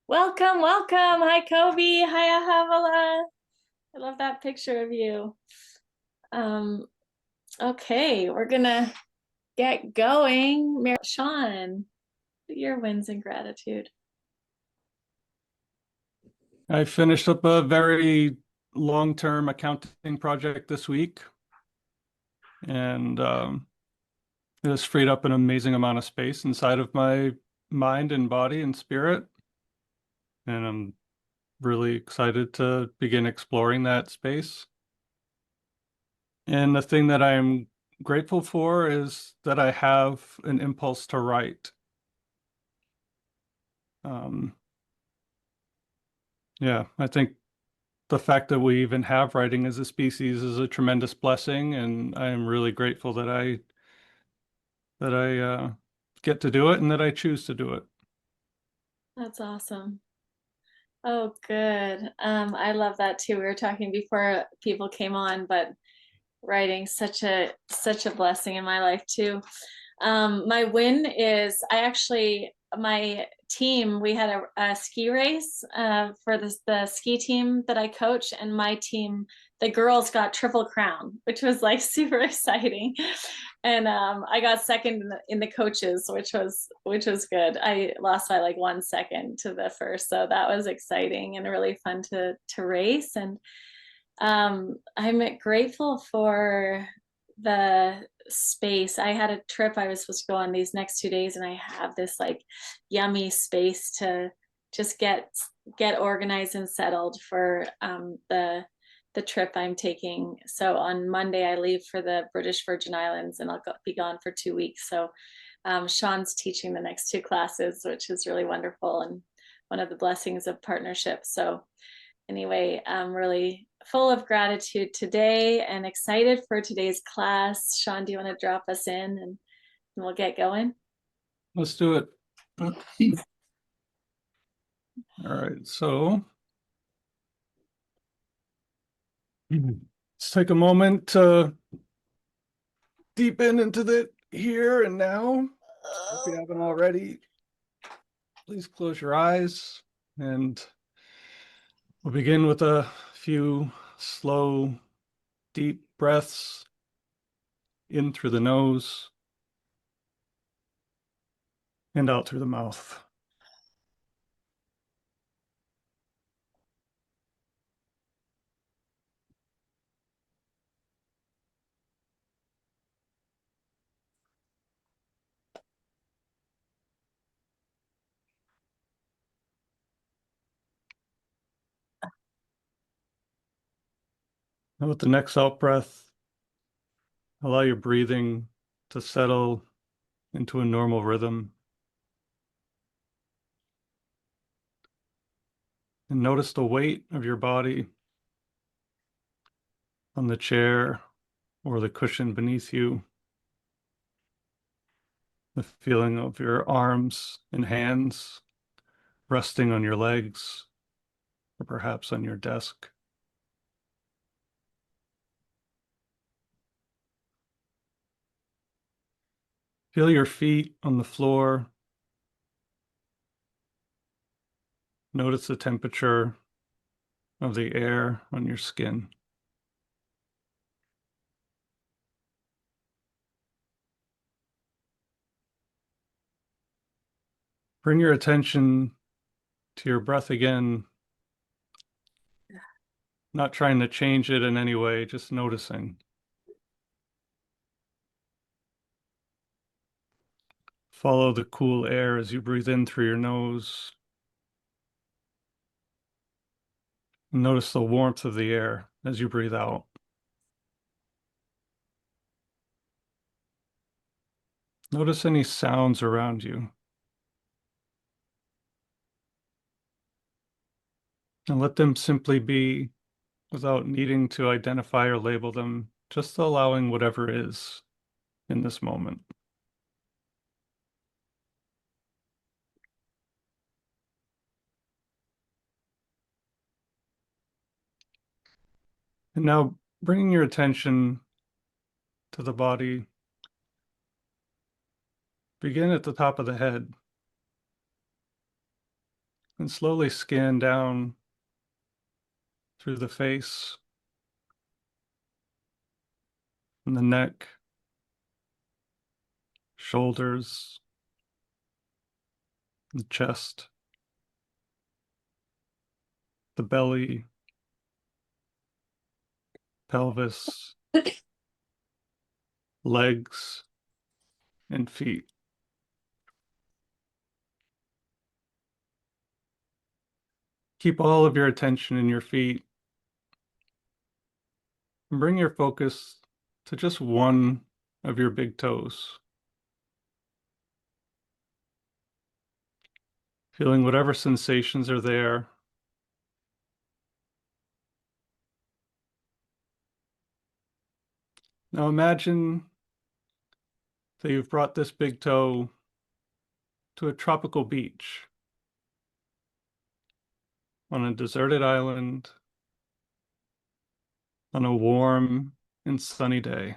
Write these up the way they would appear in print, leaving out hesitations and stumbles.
Welcome, welcome. Hi, Kobe. Hi, Ahavala. I love that picture of you. Um, okay, we're gonna get going. Shawn, your wins and gratitude. I finished up a very long-term accounting project this week, and it has freed up an amazing amount of space inside of my mind and body and spirit. And I'm really excited to begin exploring that space. And the thing that I'm grateful for is that I have an impulse to write. Um, yeah, I think the fact that we even have writing as a species is a tremendous blessing, and I am really grateful that I get to do it and that I choose to do it. That's awesome. Oh, good. I love that too. We were talking before people came on, but writing such a blessing in my life too. My win is my team, we had a ski race for the ski team that I coach, and my team, the girls got triple crown, which was like super exciting. And I got second in the coaches, which was good. I lost by like 1 second to the first, so that was exciting and really fun to race. And I'm grateful for the space. I had a trip I was supposed to go on these next 2 days, and I have this like yummy space to just get organized and settled for the trip I'm taking. So on Monday I leave for the British Virgin Islands, and be gone for 2 weeks. So Shawn's teaching the next two classes, which is really wonderful and one of the blessings of partnership. So anyway, I'm really full of gratitude today and excited for today's class. Shawn, do you want to drop us in and we'll get going? Let's do it. All right, so let's take a moment to deepen into the here and now. If you haven't already, please close your eyes, and we'll begin with a few slow, deep breaths in through the nose and out through the mouth. And with the next out breath, allow your breathing to settle into a normal rhythm. And notice the weight of your body on the chair or the cushion beneath you. The feeling of your arms and hands resting on your legs or perhaps on your desk. Feel your feet on the floor. Notice the temperature of the air on your skin. Bring your attention to your breath again, not trying to change it in any way, just noticing. Follow the cool air as you breathe in through your nose. Notice the warmth of the air as you breathe out. Notice any sounds around you. And let them simply be without needing to identify or label them, just allowing whatever is in this moment. And now bringing your attention to the body, begin at the top of the head. and slowly scan down through the face and the neck, shoulders, the chest, the belly, pelvis, legs, and feet. Keep all of your attention in your feet and bring your focus to just one of your big toes, feeling whatever sensations are there. Now imagine that you've brought this big toe to a tropical beach on a deserted island on a warm and sunny day.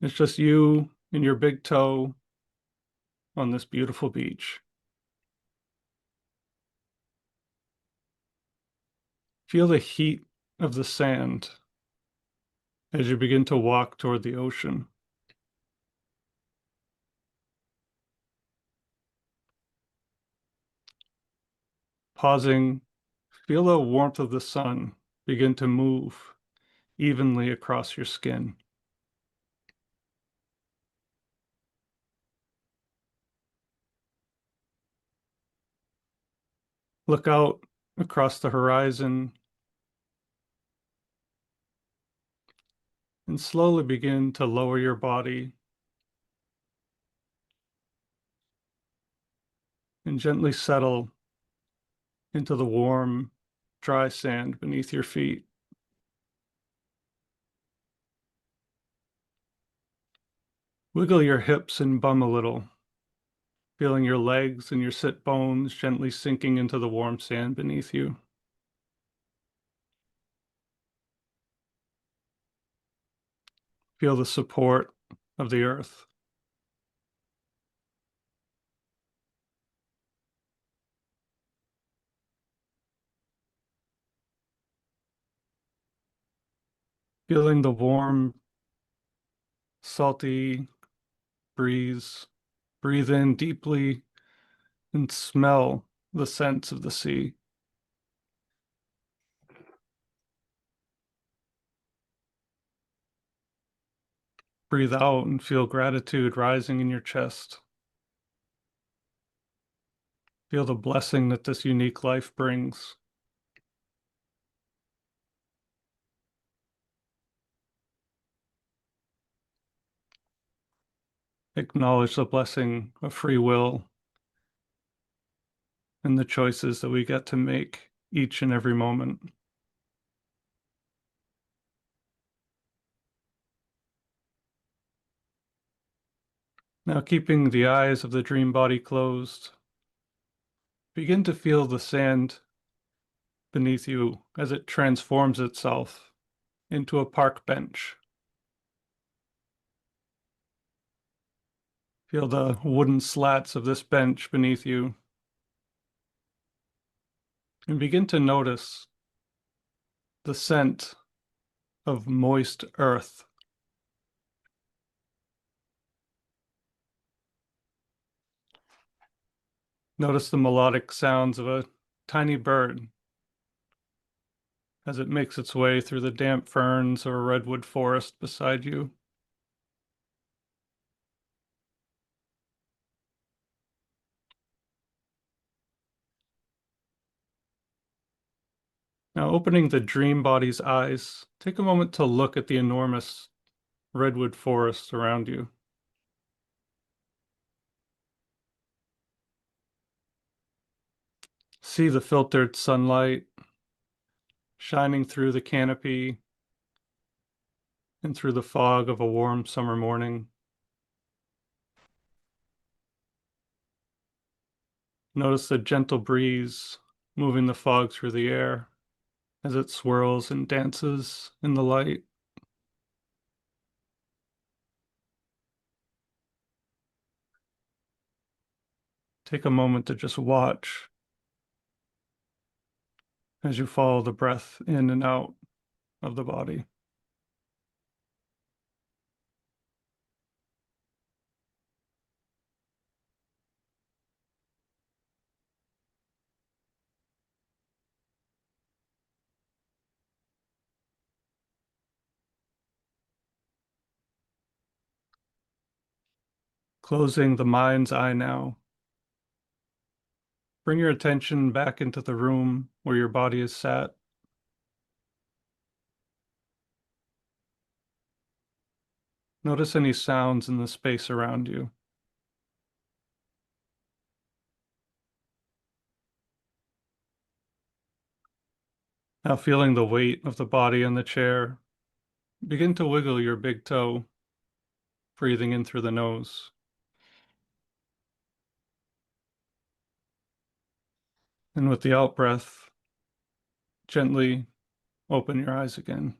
It's just you and your big toe on this beautiful beach. Feel the heat of the sand as you begin to walk toward the ocean. Pausing, feel the warmth of the sun begin to move evenly across your skin. Look out across the horizon and slowly begin to lower your body and gently settle into the warm, dry sand beneath your feet. Wiggle your hips and bum a little, feeling your legs and your sit bones gently sinking into the warm sand beneath you. Feel the support of the earth. Feeling the warm, salty breeze. Breathe in deeply and smell the scents of the sea. Breathe out and feel gratitude rising in your chest. Feel the blessing that this unique life brings. Acknowledge the blessing of free will and the choices that we get to make each and every moment. Now, keeping the eyes of the dream body closed, begin to feel the sand beneath you as it transforms itself into a park bench. Feel the wooden slats of this bench beneath you and begin to notice the scent of moist earth. Notice the melodic sounds of a tiny bird as it makes its way through the damp ferns or redwood forest beside you. Now, opening the dream body's eyes, take a moment to look at the enormous redwood forest around you. See the filtered sunlight shining through the canopy and through the fog of a warm summer morning. Notice the gentle breeze moving the fog through the air as it swirls and dances in the light. take a moment to just watch as you follow the breath in and out of the body. Closing the mind's eye now. Bring your attention back into the room where your body is sat. Notice any sounds in the space around you. Now feeling the weight of the body on the chair, begin to wiggle your big toe, breathing in through the nose. And with the out breath, gently open your eyes again.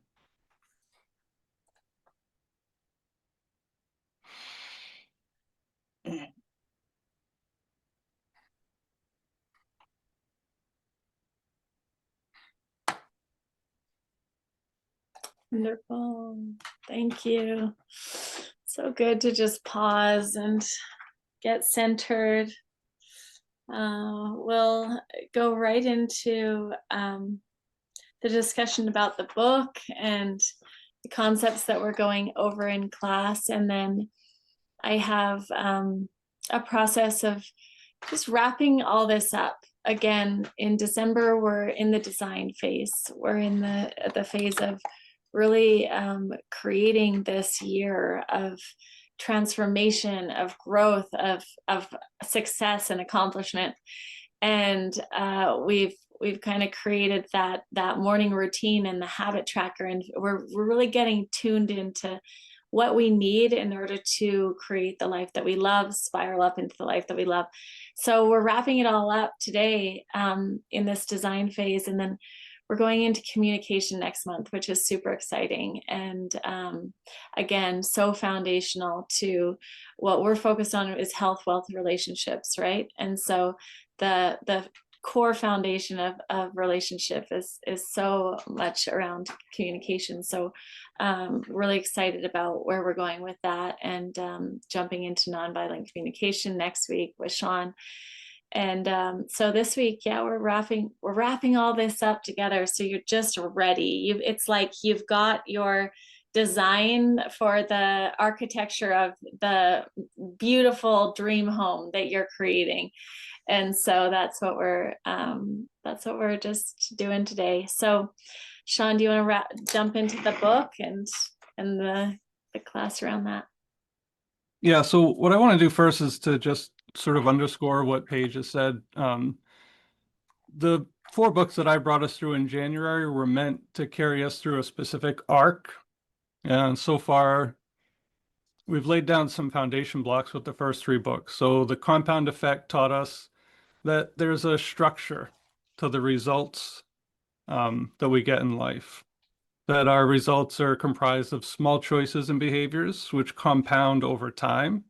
Wonderful. Thank you. So good to just pause and get centered. We'll go right into the discussion about the book and the concepts that we're going over in class. And then I have a process of just wrapping all this up. Again, in December, we're in the design phase. We're in the phase of really creating this year of transformation, of growth, of success and accomplishment. And we've kind of created that morning routine and the habit tracker, and we're really getting tuned into what we need in order to create the life that we love, spiral up into the life that we love. So we're wrapping it all up today in this design phase, and then we're going into communication next month, which is super exciting. And again, so foundational to what we're focused on is health, wealth, relationships, right? And so the core foundation of relationship is so much around communication. So really excited about where we're going with that, and jumping into nonviolent communication next week with Shawn. And so this week, yeah, we're wrapping all this up together. So you're just ready. It's like you've got your design for the architecture of the beautiful dream home that you're creating. And so that's what we're just doing today. So Shawn, do you want to jump into the book and the class around that? Yeah, so what I want to do first is to just sort of underscore what Paige has said. The 4 books that I brought us through in January were meant to carry us through a specific arc. And so far, we've laid down some foundation blocks with the first 3 books. So the compound effect taught us that there's a structure to the results that we get in life, that our results are comprised of small choices and behaviors which compound over time.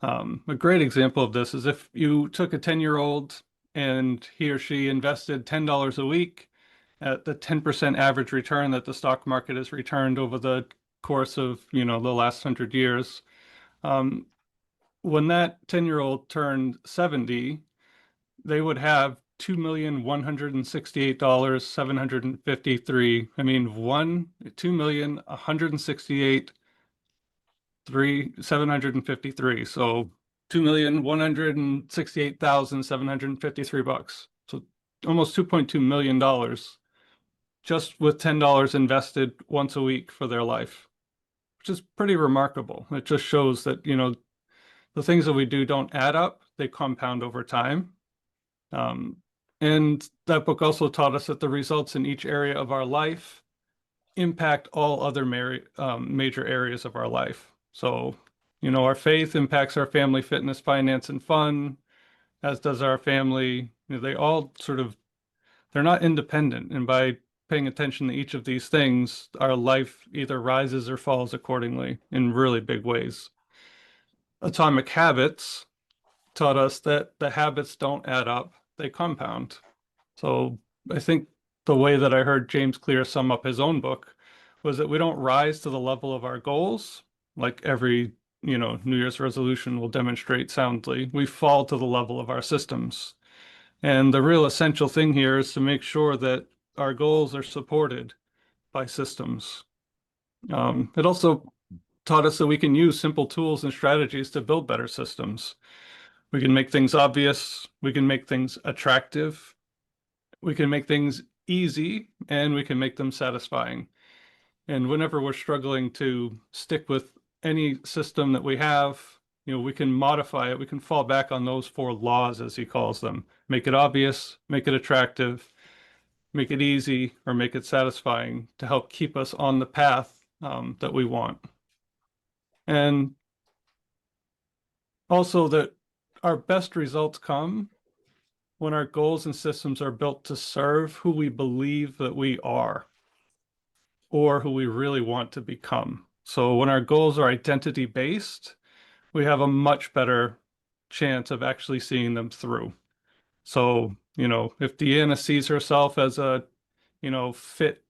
A great example of this is if you took a 10-year-old and he or she invested $10 a week at the 10% average return that the stock market has returned over the course of, the last 100 years. When that 10-year-old turned 70, they would have $2,168,753. I mean, $2,168,753. So $2,168,753. So almost $2.2 million just with $10 invested once a week for their life, which is pretty remarkable. It just shows that, the things that we do don't add up, they compound over time. And that book also taught us that the results in each area of our life impact all other major areas of our life. So, our faith impacts our family, fitness, finance, and fun, as does our family. They all they're not independent. And by paying attention to each of these things, our life either rises or falls accordingly in really big ways. Atomic Habits taught us that the habits don't add up, they compound. So I think the way that I heard James Clear sum up his own book was that we don't rise to the level of our goals, like every, New Year's resolution will demonstrate soundly. We fall to the level of our systems. And the real essential thing here is to make sure that our goals are supported by systems. It also taught us that we can use simple tools and strategies to build better systems. We can make things obvious, we can make things attractive, we can make things easy, and we can make them satisfying. And whenever we're struggling to stick with any system that we have, we can modify it. We can fall back on those 4 laws, as he calls them. Make it obvious, make it attractive, make it easy, or make it satisfying to help keep us on the path that we want. And also that our best results come when our goals and systems are built to serve who we believe that we are or who we really want to become. So when our goals are identity based, we have a much better chance of actually seeing them through. So, if Deanna sees herself as a, fit,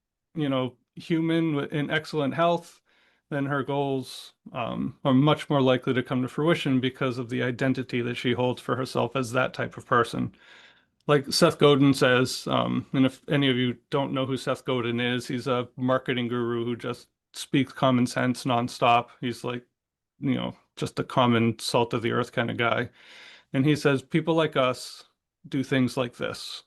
human in excellent health, then her goals are much more likely to come to fruition because of the identity that she holds for herself as that type of person. Like Seth Godin says, and if any of you don't know who Seth Godin is, he's a marketing guru who just speaks common sense nonstop. He's like, just a common salt of the earth kind of guy. And he says, people like us do things like this.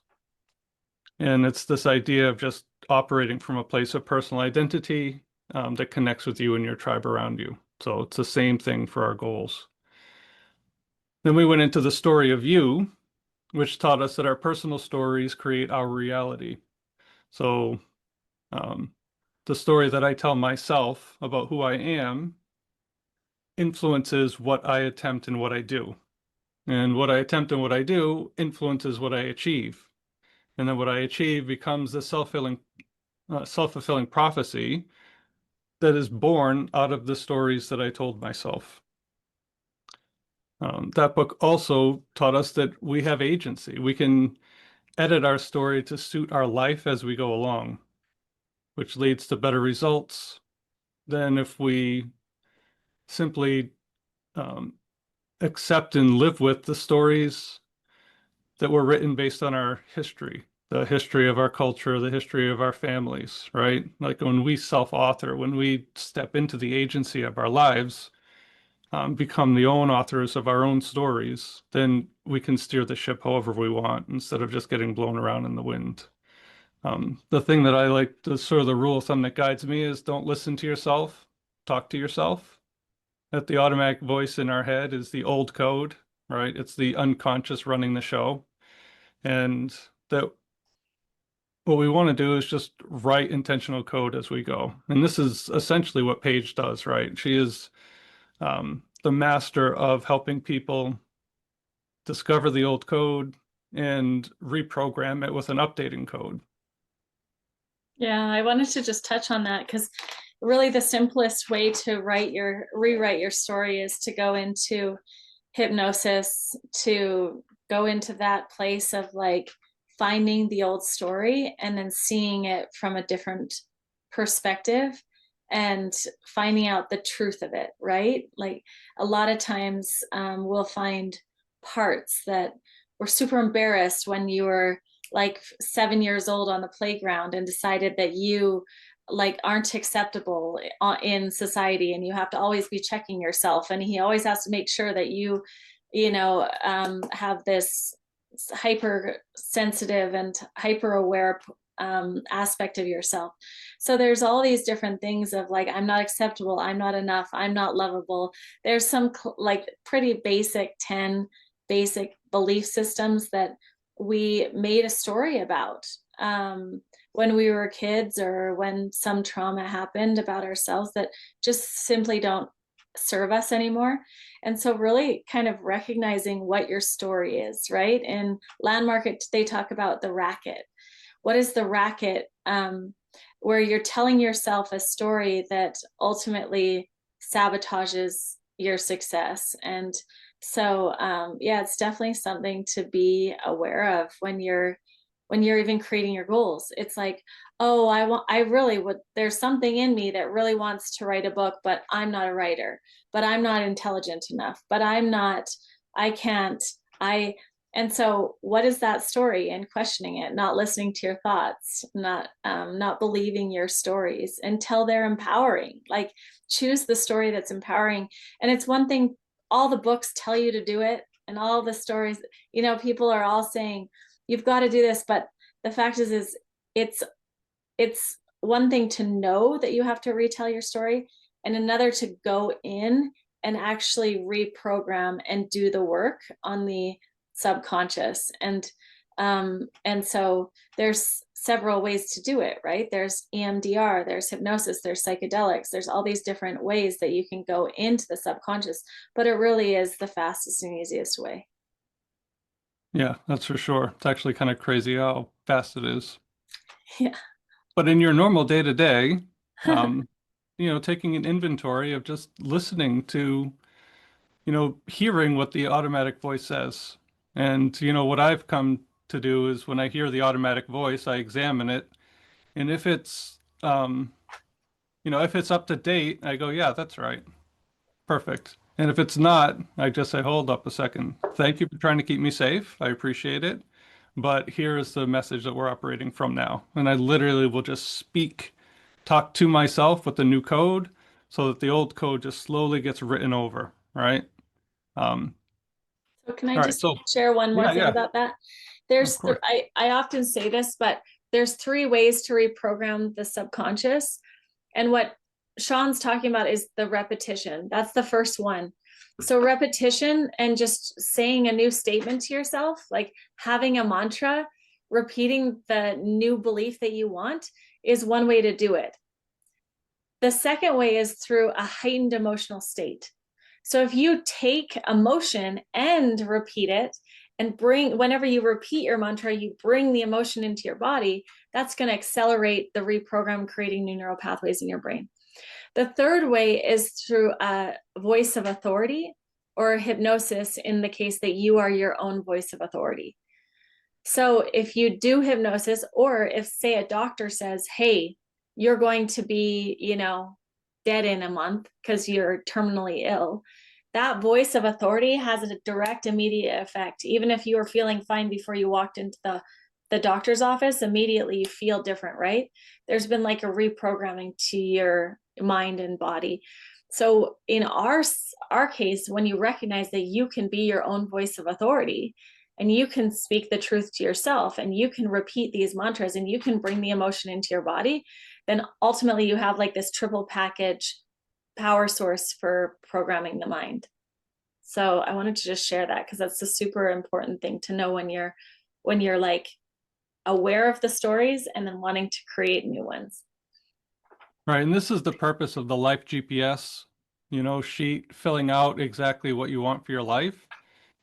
And it's this idea of just operating from a place of personal identity that connects with you and your tribe around you. So it's the same thing for our goals. Then we went into the story of you, which taught us that our personal stories create our reality. So um, the story that I tell myself about who I am influences what I attempt and what I do. And what I attempt and what I do influences what I achieve. And then what I achieve becomes the self-fulfilling prophecy that is born out of the stories that I told myself. That book also taught us that we have agency. We can edit our story to suit our life as we go along, which leads to better results than if we simply um, accept and live with the stories that were written based on our history, the history of our culture, the history of our families, right? Like when we self-author, when we step into the agency of our lives, become the own authors of our own stories, then we can steer the ship however we want instead of just getting blown around in the wind. The thing that I like, the sort of the rule of thumb that guides me is don't listen to yourself, talk to yourself. That the automatic voice in our head is the old code, right? It's the unconscious running the show. And that what we want to do is just write intentional code as we go. And this is essentially what Paige does, right? She is the master of helping people discover the old code and reprogram it with an updating code. Yeah, I wanted to just touch on that because really the simplest way to rewrite your story is to go into hypnosis, to go into that place of like finding the old story and then seeing it from a different perspective and finding out the truth of it, right? Like a lot of times we'll find parts that were super embarrassed when you were like 7 years old on the playground and decided that you like aren't acceptable in society and you have to always be checking yourself, and he always has to make sure that have this hyper sensitive and hyper aware aspect of yourself. So there's all these different things of like, I'm not acceptable, I'm not enough, I'm not lovable. There's some like pretty basic 10 basic belief systems that we made a story about when we were kids or when some trauma happened about ourselves that just simply don't serve us anymore. And so really kind of recognizing what your story is, right? In Landmark, they talk about the racket. What is the racket? Where you're telling yourself a story that ultimately sabotages your success. And So yeah, it's definitely something to be aware of when you're even creating your goals. It's like, oh, I really would, there's something in me that really wants to write a book, but I'm not a writer, but I'm not intelligent enough, but I'm not, I can't, I and so what is that story, and questioning it, not listening to your thoughts, not believing your stories until they're empowering. Like, choose the story that's empowering. And it's one thing, all the books tell you to do it, and all the stories, people are all saying you've got to do this, but the fact is it's it's one thing to know that you have to retell your story, and another to go in and actually reprogram and do the work on the subconscious. And so there's several ways to do it, right? There's EMDR, there's hypnosis, there's psychedelics, there's all these different ways that you can go into the subconscious, but it really is the fastest and easiest way. Yeah, that's for sure. It's actually kind of crazy how fast it is. Yeah. But in your normal day to day, um, taking an inventory of just listening to, hearing what the automatic voice says. And, what I've come to do is when I hear the automatic voice, I examine it. And if it's up to date, I go, yeah, that's right. Perfect. And if it's not, I just say, hold up a second. Thank you for trying to keep me safe. I appreciate it. But here is the message that we're operating from now. And I literally will just talk to myself with the new code so that the old code just slowly gets written over, right? Um, So can I all right. just So, share one more yeah, thing yeah, about that? of course. I often say this, but there's three ways to reprogram the subconscious. And what Shawn's talking about is the repetition. That's the first one. So repetition and just saying a new statement to yourself, like having a mantra, repeating the new belief that you want, is one way to do it. The second way is through a heightened emotional state. So if you take emotion and repeat it, and whenever you repeat your mantra, you bring the emotion into your body, that's going to accelerate the reprogram, creating new neural pathways in your brain. The third way is through a voice of authority, or hypnosis, in the case that you are your own voice of authority. So if you do hypnosis, or if, say, a doctor says, hey, you're going to be, dead in a month because you're terminally ill, that voice of authority has a direct, immediate effect. Even if you were feeling fine before you walked into the doctor's office, immediately you feel different, right? There's been like a reprogramming to your mind and body. So in our case, when you recognize that you can be your own voice of authority, and you can speak the truth to yourself, and you can repeat these mantras, and you can bring the emotion into your body, then ultimately you have like this triple package power source for programming the mind. So I wanted to just share that because that's a super important thing to know when you're like aware of the stories and then wanting to create new ones. Right. And this is the purpose of the life GPS, sheet, filling out exactly what you want for your life,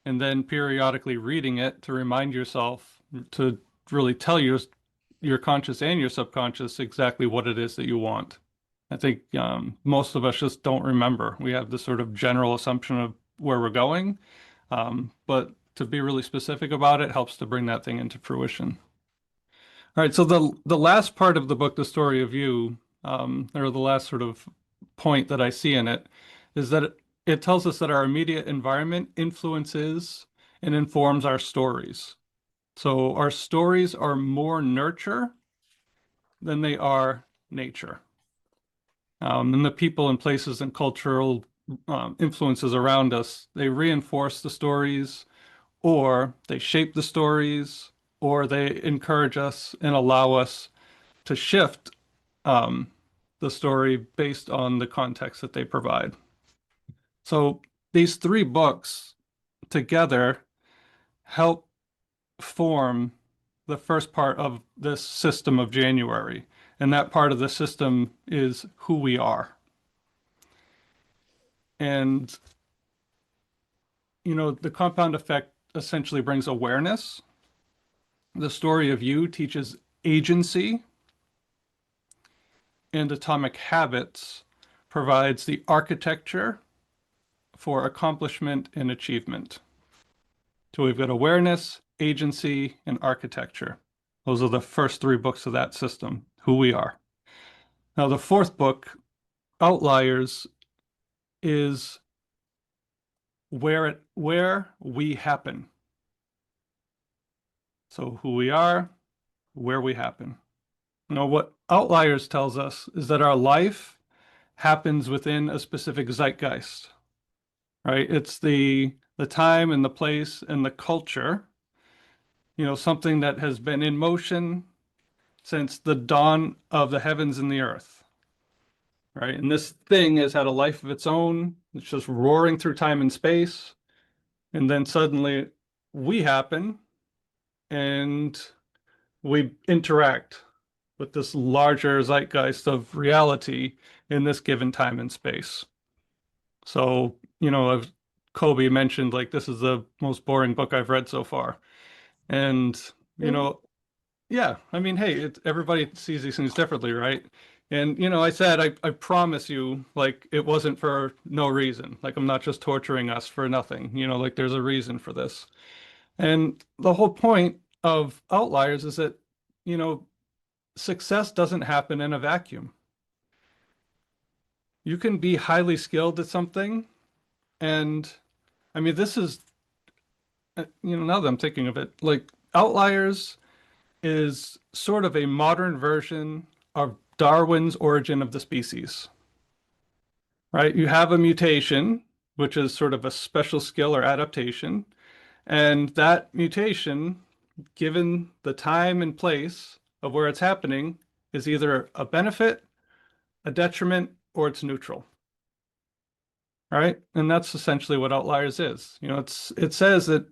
and then periodically reading it to remind yourself to really tell your conscious and your subconscious exactly what it is that you want. I think most of us just don't remember. We have this sort of general assumption of where we're going, but to be really specific about it helps to bring that thing into fruition. All right, so the last part of the book, The Story of You, or the last sort of point that I see in it, is that it tells us that our immediate environment influences and informs our stories. So our stories are more nurture than they are nature. And the people and places and cultural influences around us, they reinforce the stories, or they shape the stories, or they encourage us and allow us to shift um, the story based on the context that they provide. So these three books together help form the first part of this system of January. And that part of the system is who we are. And, the compound effect essentially brings awareness. The story of you teaches agency, and atomic habits provides the architecture for accomplishment and achievement. So we've got awareness, agency, and architecture. Those are the first three books of that system, who we are. Now, the fourth book, Outliers, is where we happen. So who we are, where we happen. What Outliers tells us is that our life happens within a specific zeitgeist, right? It's the time and the place and the culture, something that has been in motion since the dawn of the heavens and the earth, right? And this thing has had a life of its own. It's just roaring through time and space. And then suddenly we happen and we interact with this larger zeitgeist of reality in this given time and space. So, as Kobe mentioned, like, this is the most boring book I've read so far. And, you Really? know, yeah, I mean, hey, everybody sees these things differently, right? And, I said, I promise you, like, it wasn't for no reason. Like, I'm not just torturing us for nothing, like, there's a reason for this. And the whole point of Outliers is that, you know, success doesn't happen in a vacuum. You can be highly skilled at something. And I mean, this is, now that I'm thinking of it, like, Outliers is sort of a modern version of Darwin's Origin of the Species, right? You have a mutation, which is sort of a special skill or adaptation. And that mutation, given the time and place of where it's happening, is either a benefit, a detriment, or it's neutral. Right? And that's essentially what Outliers is. It says that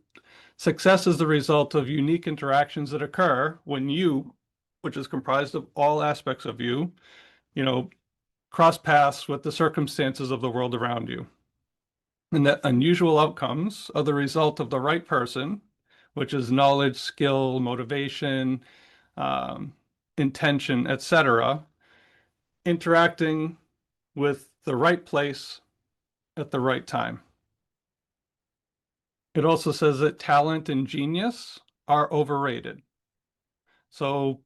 success is the result of unique interactions that occur when you, which is comprised of all aspects of you, you know, cross paths with the circumstances of the world around you. And that unusual outcomes are the result of the right person, which is knowledge, skill, motivation, um, intention, etc., interacting with the right place at the right time. It also says that talent and genius are overrated. So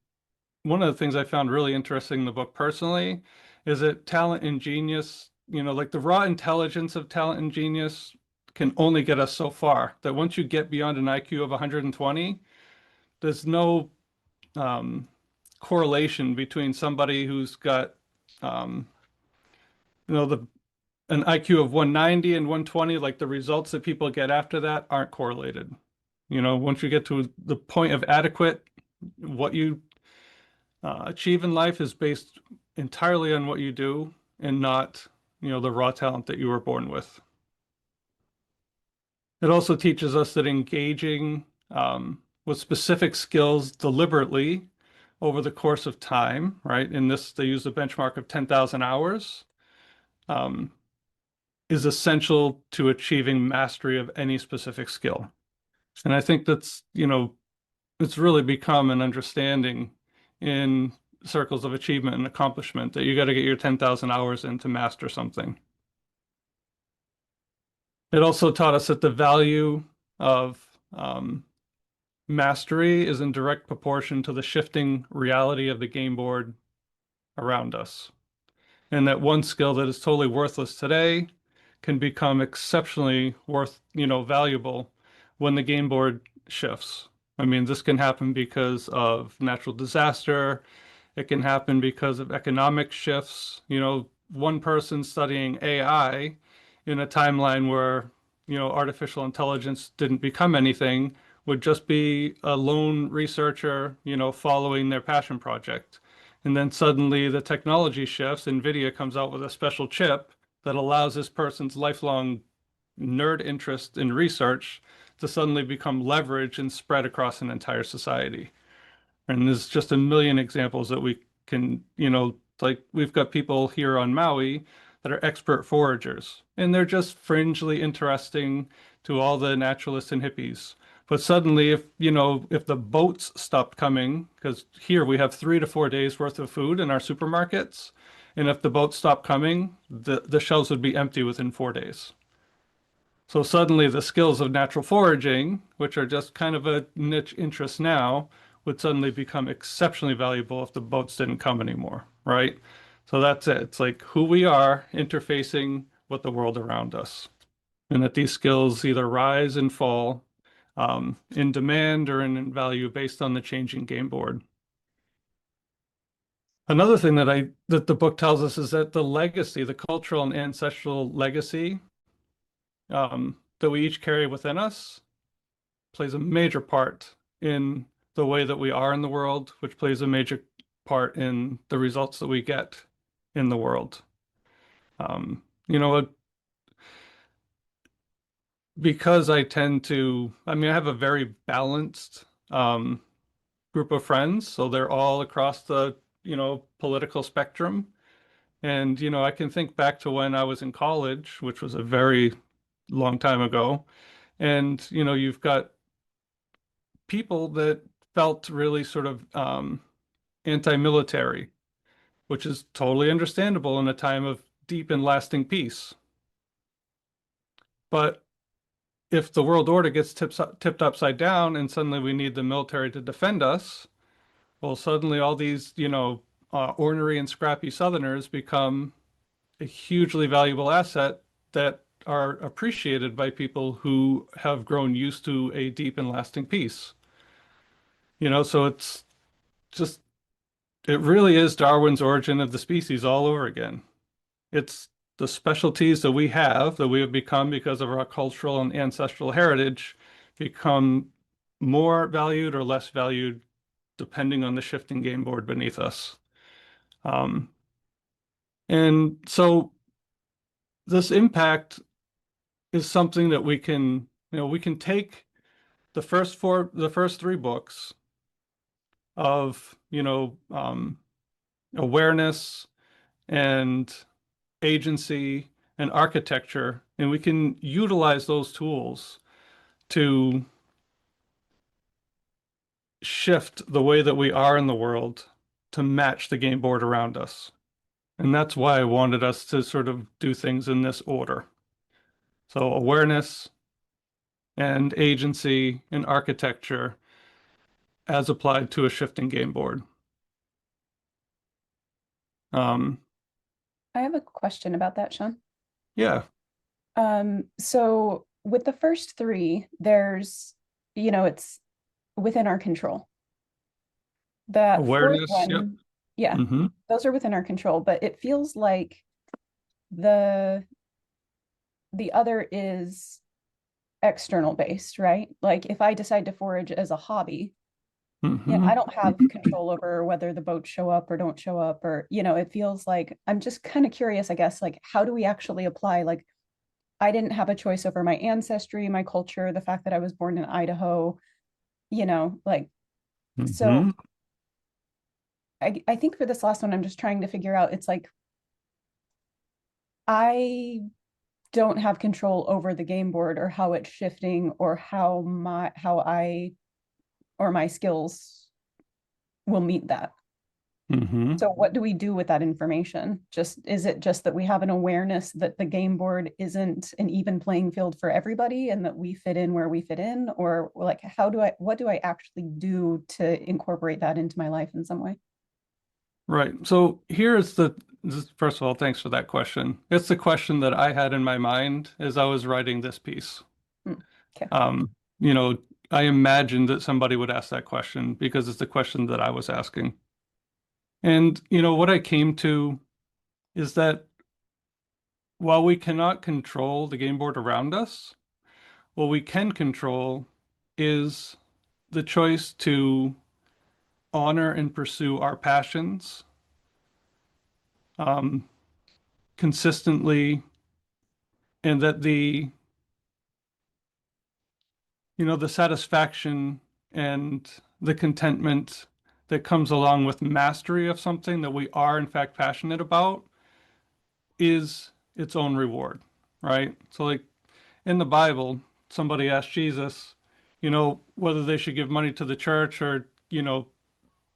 one of the things I found really interesting in the book personally is that talent and genius, like, the raw intelligence of talent and genius can only get us so far. That once you get beyond an IQ of 120, there's no um, correlation between somebody who's got, um, the an IQ of 190 and 120, like, the results that people get after that aren't correlated. Once you get to the point of adequate, what you achieve in life is based entirely on what you do and not, the raw talent that you were born with. It also teaches us that engaging with specific skills deliberately over the course of time, right? In this, they use a benchmark of 10,000 hours, um, is essential to achieving mastery of any specific skill. And I think that's, it's really become an understanding in circles of achievement and accomplishment that you got to get your 10,000 hours in to master something. It also taught us that the value of mastery is in direct proportion to the shifting reality of the game board around us. And that one skill that is totally worthless today can become exceptionally valuable when the game board shifts. I mean, this can happen because of natural disaster. It can happen because of economic shifts. One person studying AI in a timeline where, artificial intelligence didn't become anything would just be a lone researcher, following their passion project. And then suddenly the technology shifts, NVIDIA comes out with a special chip that allows this person's lifelong nerd interest in research to suddenly become leverage and spread across an entire society. And there's just a million examples that we can, like, we've got people here on Maui that are expert foragers, and they're just fringely interesting to all the naturalists and hippies. But suddenly, if the boats stopped coming, because here we have 3 to 4 days worth of food in our supermarkets, and if the boats stopped coming, the shelves would be empty within 4 days. So suddenly the skills of natural foraging, which are just kind of a niche interest now, would suddenly become exceptionally valuable if the boats didn't come anymore, right? So that's it. It's like who we are interfacing with the world around us. And that these skills either rise and fall in demand or in value based on the changing game board. Another thing that the book tells us is that the legacy, the cultural and ancestral legacy that we each carry within us plays a major part in the way that we are in the world, which plays a major part in the results that we get in the world. You know, because I mean, I have a very balanced group of friends, so they're all across the, political spectrum. And, I can think back to when I was in college, which was a very long time ago. And, you've got people that felt really sort of anti-military, which is totally understandable in a time of deep and lasting peace. But if the world order gets tipped upside down and suddenly we need the military to defend us, well, suddenly all these, ornery and scrappy Southerners become a hugely valuable asset that are appreciated by people who have grown used to a deep and lasting peace. So it's just, it really is Darwin's Origin of the Species all over again. It's the specialties that we have become because of our cultural and ancestral heritage, become more valued or less valued depending on the shifting game board beneath us. Um, and so this impact is something that we can take the first three books of, awareness and agency and architecture, and we can utilize those tools to shift the way that we are in the world to match the game board around us. And that's why I wanted us to sort of do things in this order. So awareness and agency and architecture as applied to a shifting game board. Um, I have a question about that, Shawn. yeah, So with the first three, it's within our control. That fourth awareness. Yep. one, yeah, Mm-hmm. those are within our control, but it feels like the the other is external based, right? Like if I decide to forage as a hobby, Mm-hmm. I don't have control over whether the boats show up or don't show up, or, it feels like I'm just kind of curious, I guess, like how do we actually apply, like I didn't have a choice over my ancestry, my culture, the fact that I was born in Idaho, like, so Mm-hmm. I think for this last one, I'm just trying to figure out, it's like, I don't have control over the game board or how it's shifting or how I or my skills will meet that. Mm-hmm. So what do we do with that information? Is it just that we have an awareness that the game board isn't an even playing field for everybody and that we fit in where we fit in? Or like, what do I actually do to incorporate that into my life in some way? Right. So first of all, thanks for that question. It's the question that I had in my mind as I was writing this piece. Okay. Um, you know, I imagined that somebody would ask that question because it's the question that I was asking. And, what I came to is that while we cannot control the game board around us, what we can control is the choice to honor and pursue our passions um, consistently, and that the satisfaction and the contentment that comes along with mastery of something that we are in fact passionate about is its own reward, right? So like in the Bible, somebody asked Jesus, whether they should give money to the church or,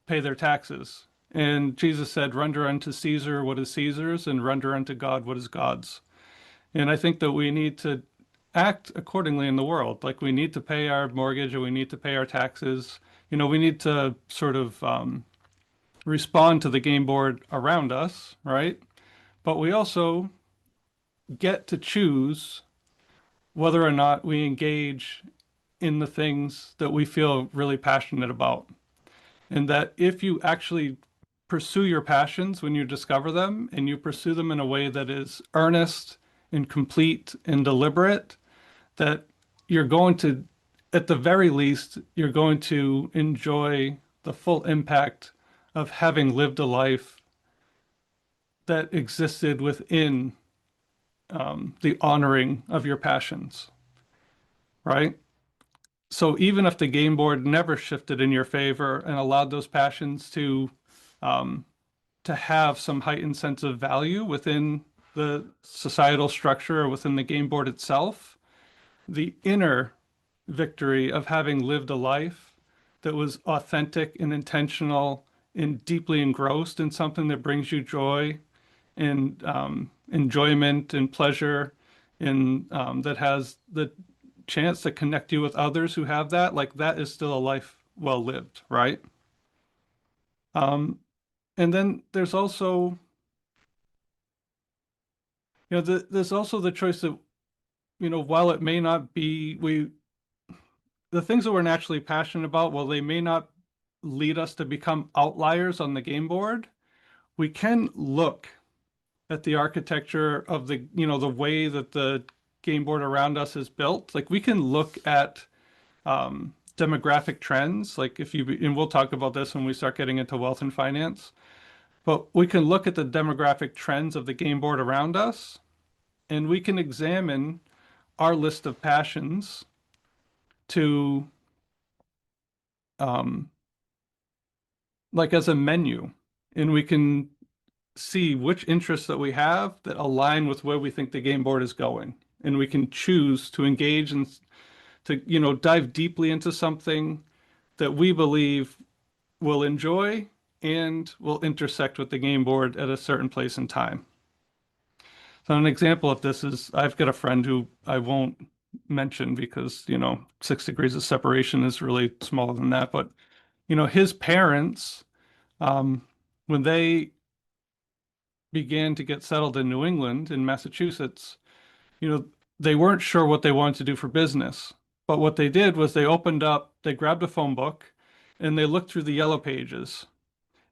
pay their taxes. And Jesus said, render unto Caesar what is Caesar's and render unto God what is God's. And I think that we need to act accordingly in the world. Like we need to pay our mortgage or we need to pay our taxes. We need to sort of respond to the game board around us, right? But we also get to choose whether or not we engage in the things that we feel really passionate about. And that if you actually pursue your passions when you discover them and you pursue them in a way that is earnest and complete and deliberate, that you're going to, at the very least, you're going to enjoy the full impact of having lived a life that existed within the honoring of your passions, right? So even if the game board never shifted in your favor and allowed those passions um, to have some heightened sense of value within the societal structure or within the game board itself, the inner victory of having lived a life that was authentic and intentional and deeply engrossed in something that brings you joy and enjoyment and pleasure and that has the chance to connect you with others who have that, like that is still a life well lived, right? And then there's also, there's also the choice that, while it may not be, the things that we're naturally passionate about, while they may not lead us to become outliers on the game board, we can look at the architecture of the way that the game board around us is built. Like we can look at demographic trends, like and we'll talk about this when we start getting into wealth and finance, but we can look at the demographic trends of the game board around us, and we can examine our list of passions to um, like as a menu, and we can see which interests that we have that align with where we think the game board is going. And we can choose to engage and to, dive deeply into something that we believe will enjoy and will intersect with the game board at a certain place in time. So an example of this is I've got a friend who I won't mention because, 6 degrees of separation is really smaller than that. But, his parents, when they began to get settled in New England, in Massachusetts, they weren't sure what they wanted to do for business. But what they did was they grabbed a phone book and they looked through the yellow pages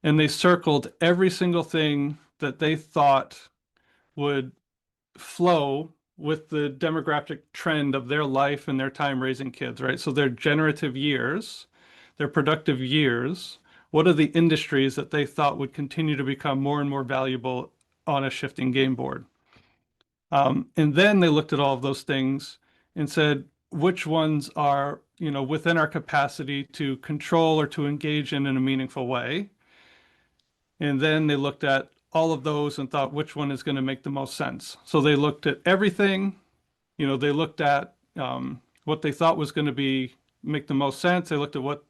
and they circled every single thing that they thought would flow with the demographic trend of their life and their time raising kids, right? So their generative years, their productive years, what are the industries that they thought would continue to become more and more valuable on a shifting game board? And then they looked at all of those things and said, which ones are, within our capacity to control or to engage in a meaningful way? And then they looked at all of those and thought, which one is going to make the most sense? So they looked at everything, they looked at what they thought was going to make the most sense. They looked at what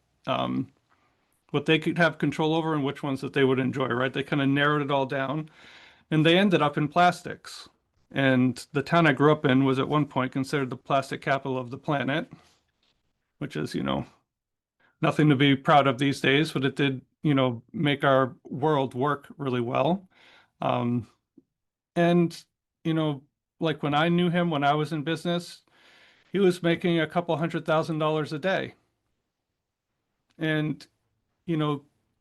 they could have control over and which ones that they would enjoy, right? They kind of narrowed it all down. And they ended up in plastics. And the town I grew up in was at one point considered the plastic capital of the planet, which is, nothing to be proud of these days, but it did, make our world work really well. Um, and, you know, like when I knew him when I was in business, he was making a couple $100,000 a day. And,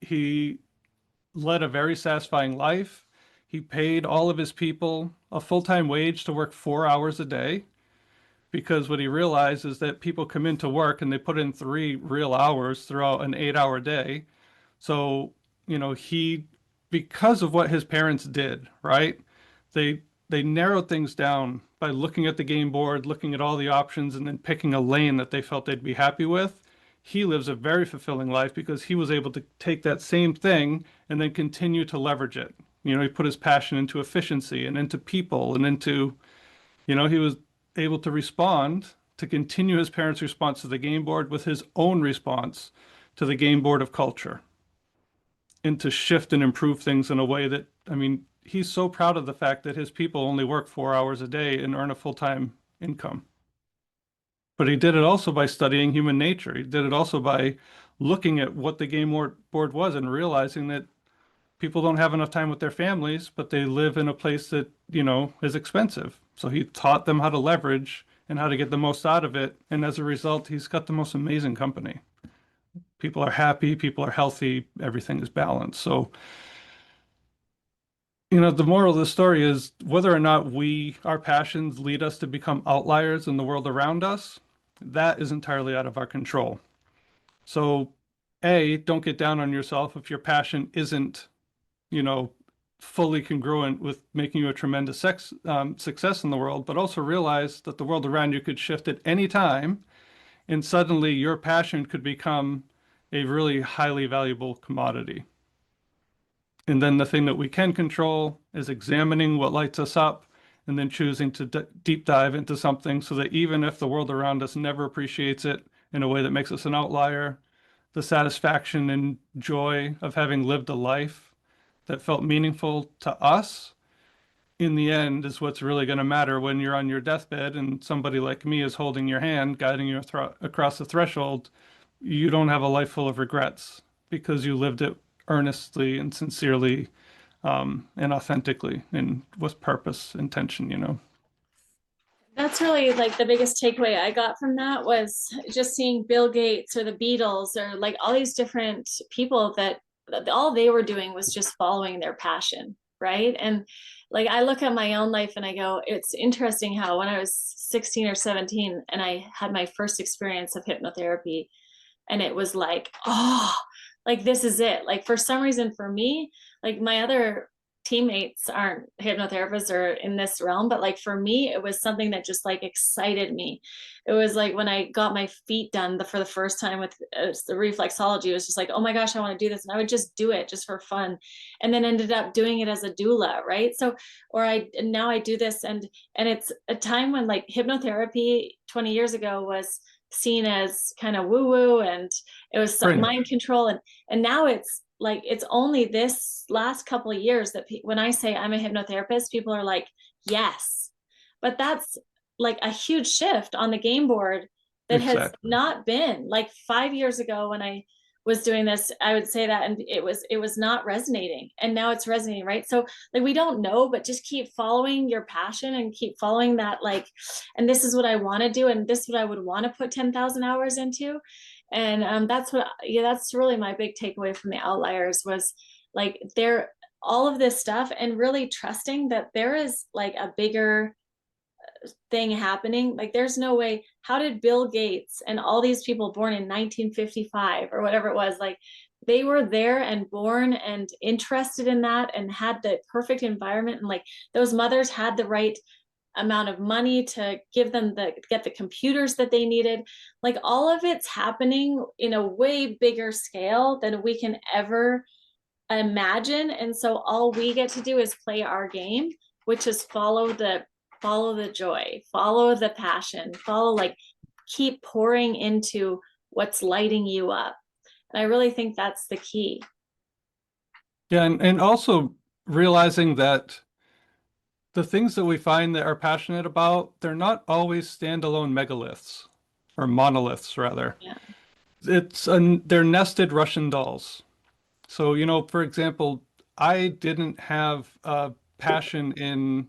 he led a very satisfying life. He paid all of his people a full-time wage to work 4 hours a day because what he realized is that people come into work and they put in 3 real hours throughout an 8-hour day. So, because of what his parents did, right? They narrowed things down by looking at the game board, looking at all the options, and then picking a lane that they felt they'd be happy with. He lives a very fulfilling life because he was able to take that same thing and then continue to leverage it. He put his passion into efficiency and into people and into, he was able to respond to continue his parents' response to the game board with his own response to the game board of culture and to shift and improve things in a way that, I mean, he's so proud of the fact that his people only work 4 hours a day and earn a full-time income. But he did it also by studying human nature. He did it also by looking at what the board was and realizing that people don't have enough time with their families, but they live in a place that, is expensive. So he taught them how to leverage and how to get the most out of it. And as a result, he's got the most amazing company. People are happy, people are healthy, everything is balanced. So, the moral of the story is whether or not our passions lead us to become outliers in the world around us, that is entirely out of our control. So, A, don't get down on yourself if your passion isn't, you know, fully congruent with making you a tremendous success in the world, but also realize that the world around you could shift at any time, and suddenly your passion could become a really highly valuable commodity. And then the thing that we can control is examining what lights us up and then choosing to deep dive into something so that even if the world around us never appreciates it in a way that makes us an outlier, the satisfaction and joy of having lived a life that felt meaningful to us in the end is what's really going to matter when you're on your deathbed and somebody like me is holding your hand, guiding you across the threshold. You don't have a life full of regrets because you lived it earnestly and sincerely, and authentically and with purpose, intention. That's really like the biggest takeaway I got from that was just seeing Bill Gates or the Beatles or like all these different people that all they were doing was just following their passion, right? And like I look at my own life and I go, it's interesting how when I was 16 or 17 and I had my first experience of hypnotherapy, and it was like, oh, like this is it. Like for some reason for me, like my other teammates aren't hypnotherapists or in this realm, but like for me it was something that just like excited me. It was like when I got my feet done for the first time with the reflexology, it was just like, oh my gosh, I want to do this, and I would just do it just for fun, and then ended up doing it as a doula, right? So now I do this, and it's a time when like hypnotherapy 20 years ago was seen as kind of woo woo, and it was some Right. mind control, and now it's like it's only this last couple of years that when I say I'm a hypnotherapist, people are like, yes. But that's like a huge shift on the game board that has Exactly. not been. Like 5 years ago when I was doing this, I would say that, and it was not resonating, and now it's resonating, right? So like we don't know, but just keep following your passion and keep following that, like, and this is what I want to do, and this is what I would want to put 10,000 hours into. And that's really my big takeaway from the Outliers was like there all of this stuff, and really trusting that there is like a bigger thing happening. Like there's no way, how did Bill Gates and all these people born in 1955 or whatever it was, like they were there and born and interested in that and had the perfect environment, and like those mothers had the right amount of money to give them get the computers that they needed. Like all of it's happening in a way bigger scale than we can ever imagine, and so all we get to do is play our game, which is follow the joy, follow the passion, like keep pouring into what's lighting you up. And I really think that's the key. Yeah, and also realizing that the things that we find that are passionate about, they're not always standalone megaliths or monoliths, rather. Yeah. They're nested Russian dolls. So, for example, I didn't have a passion in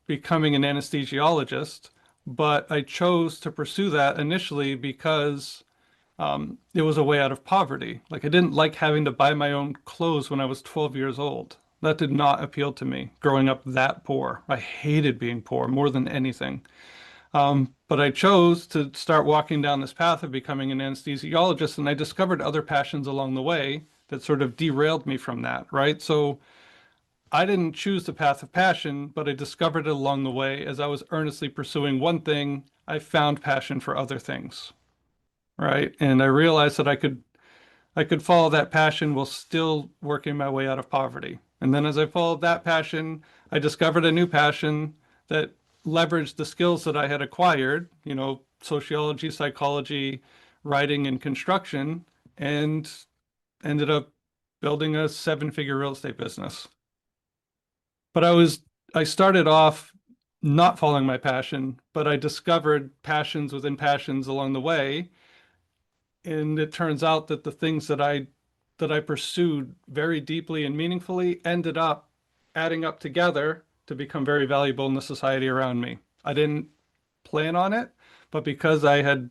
becoming an anesthesiologist, but I chose to pursue that initially because it was a way out of poverty. Like I didn't like having to buy my own clothes when I was 12 years old. That did not appeal to me growing up that poor. I hated being poor more than anything. But I chose to start walking down this path of becoming an anesthesiologist, and I discovered other passions along the way that sort of derailed me from that, right? So I didn't choose the path of passion, but I discovered it along the way. As I was earnestly pursuing one thing, I found passion for other things, right? And I realized that I could follow that passion while still working my way out of poverty. And then as I followed that passion, I discovered a new passion that leveraged the skills that I had acquired, sociology, psychology, writing, and construction, and ended up building a seven-figure real estate business. But I started off not following my passion, but I discovered passions within passions along the way. And it turns out that the things that I pursued very deeply and meaningfully ended up adding up together to become very valuable in the society around me. I didn't plan on it, but because I had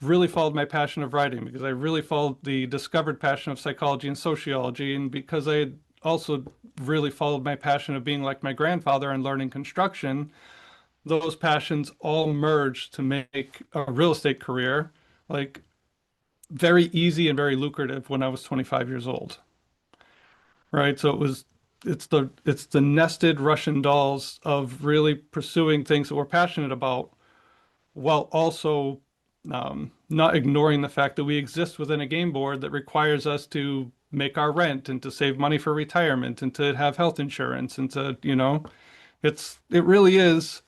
really followed my passion of writing, because I really followed the discovered passion of psychology and sociology, and because I had also really followed my passion of being like my grandfather and learning construction, those passions all merged to make a real estate career like very easy and very lucrative when I was 25 years old. Right? So it's the nested Russian dolls of really pursuing things that we're passionate about while also not ignoring the fact that we exist within a game board that requires us to make our rent and to save money for retirement and to have health insurance and to, it really is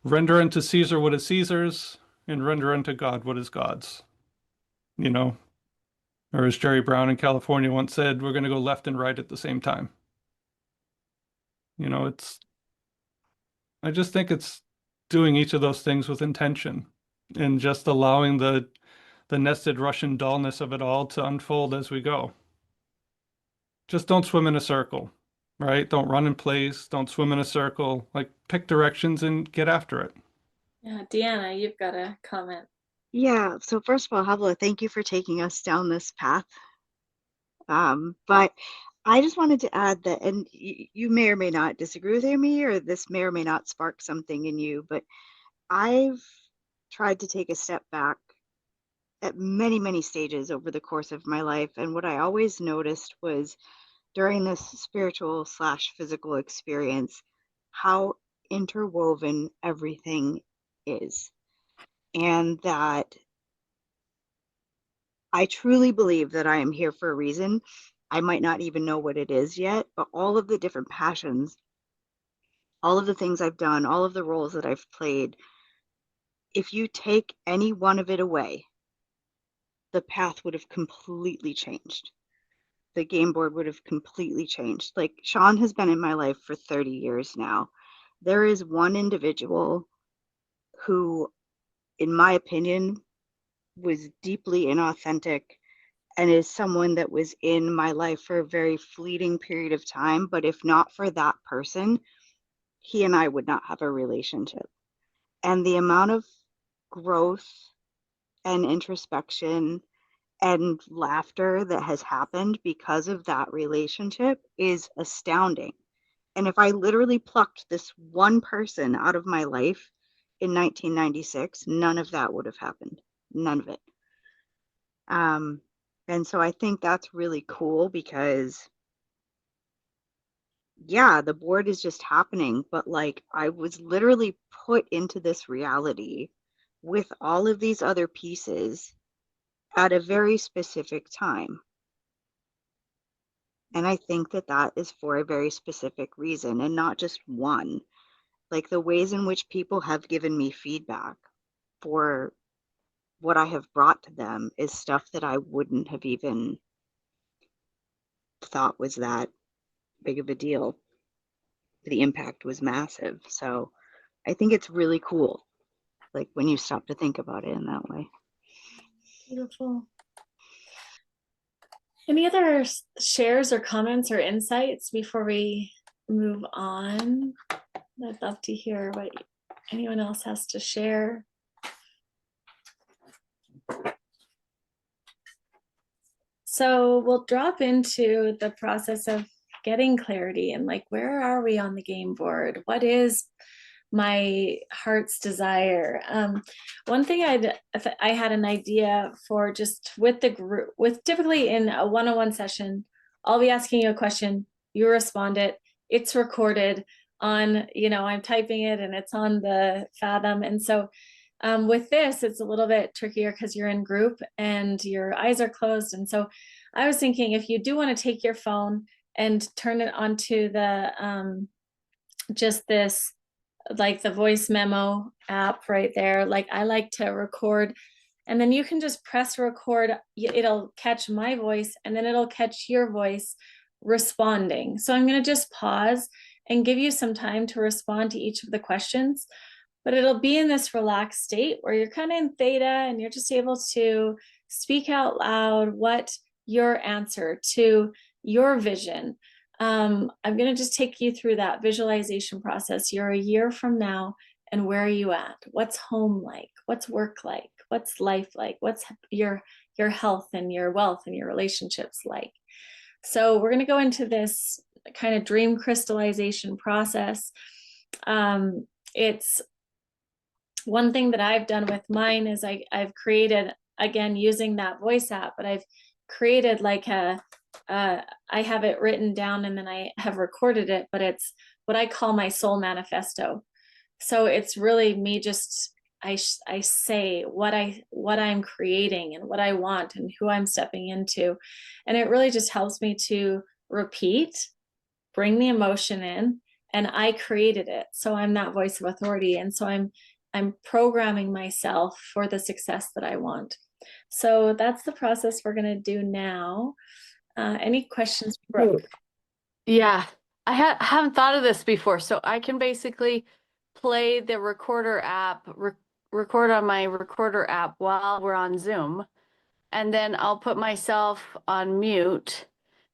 render unto Caesar what is Caesar's and render unto God what is God's, you know, or as Jerry Brown in California once said, we're going to go left and right at the same time. You know, I just think it's doing each of those things with intention and just allowing the nested Russian dullness of it all to unfold as we go. Just don't swim in a circle, right? Don't run in place, don't swim in a circle. Like pick directions and get after it. Yeah, Deanna, you've got a comment. Yeah, so first of all, Havla, thank you for taking us down this path. But I just wanted to add that, and you may or may not disagree with me, or this may or may not spark something in you, but I've tried to take a step back at many, many stages over the course of my life. And what I always noticed was during this spiritual / physical experience, how interwoven everything is. And that I truly believe that I am here for a reason. I might not even know what it is yet, but all of the different passions, all of the things I've done, all of the roles that I've played, if you take any one of it away, the path would have completely changed. The game board would have completely changed. Like Shawn has been in my life for 30 years now. There is one individual who, in my opinion, was deeply inauthentic and is someone that was in my life for a very fleeting period of time. But if not for that person, he and I would not have a relationship. And the amount of growth and introspection and laughter that has happened because of that relationship is astounding. And if I literally plucked this one person out of my life in 1996, none of that would have happened. None of it. And so I think that's really cool because, yeah, the board is just happening, but like I was literally put into this reality with all of these other pieces at a very specific time. And I think that that is for a very specific reason and not just one. Like the ways in which people have given me feedback for what I have brought to them is stuff that I wouldn't have even thought was that big of a deal. The impact was massive. So I think it's really cool, like when you stop to think about it in that way. Beautiful. Any other shares or comments or insights before we move on? I'd love to hear what anyone else has to share. So we'll drop into the process of getting clarity and like, where are we on the game board? What is my heart's desire? One thing I had an idea for just with the group, with typically in a one-on-one session, I'll be asking you a question, you respond it, it's recorded on, I'm typing it and it's on the Fathom. And so with this, it's a little bit trickier because you're in group and your eyes are closed. And so I was thinking if you do want to take your phone and turn it onto the just this, like the voice memo app right there, like I like to record, and then you can just press record. It'll catch my voice and then it'll catch your voice responding. So I'm going to just pause and give you some time to respond to each of the questions. But it'll be in this relaxed state where you're kind of in theta and you're just able to speak out loud what your answer to your vision. I'm going to just take you through that visualization process. You're a year from now, and where are you at? What's home like? What's work like? What's life like? What's your health and your wealth and your relationships like? So we're going to go into this kind of dream crystallization process. It's one thing that I've done with mine is I've created, again, using that voice app, but I've created like I have it written down and then I have recorded it, but it's what I call my soul manifesto. So it's really me just, I say what I'm creating and what I want and who I'm stepping into. And it really just helps me to repeat, bring the emotion in, and I created it. So I'm that voice of authority. And so I'm programming myself for the success that I want. So that's the process we're going to do now. Any questions, Brooke? Yeah, haven't thought of this before. So I can basically play the recorder app, record on my recorder app while we're on Zoom. And then I'll put myself on mute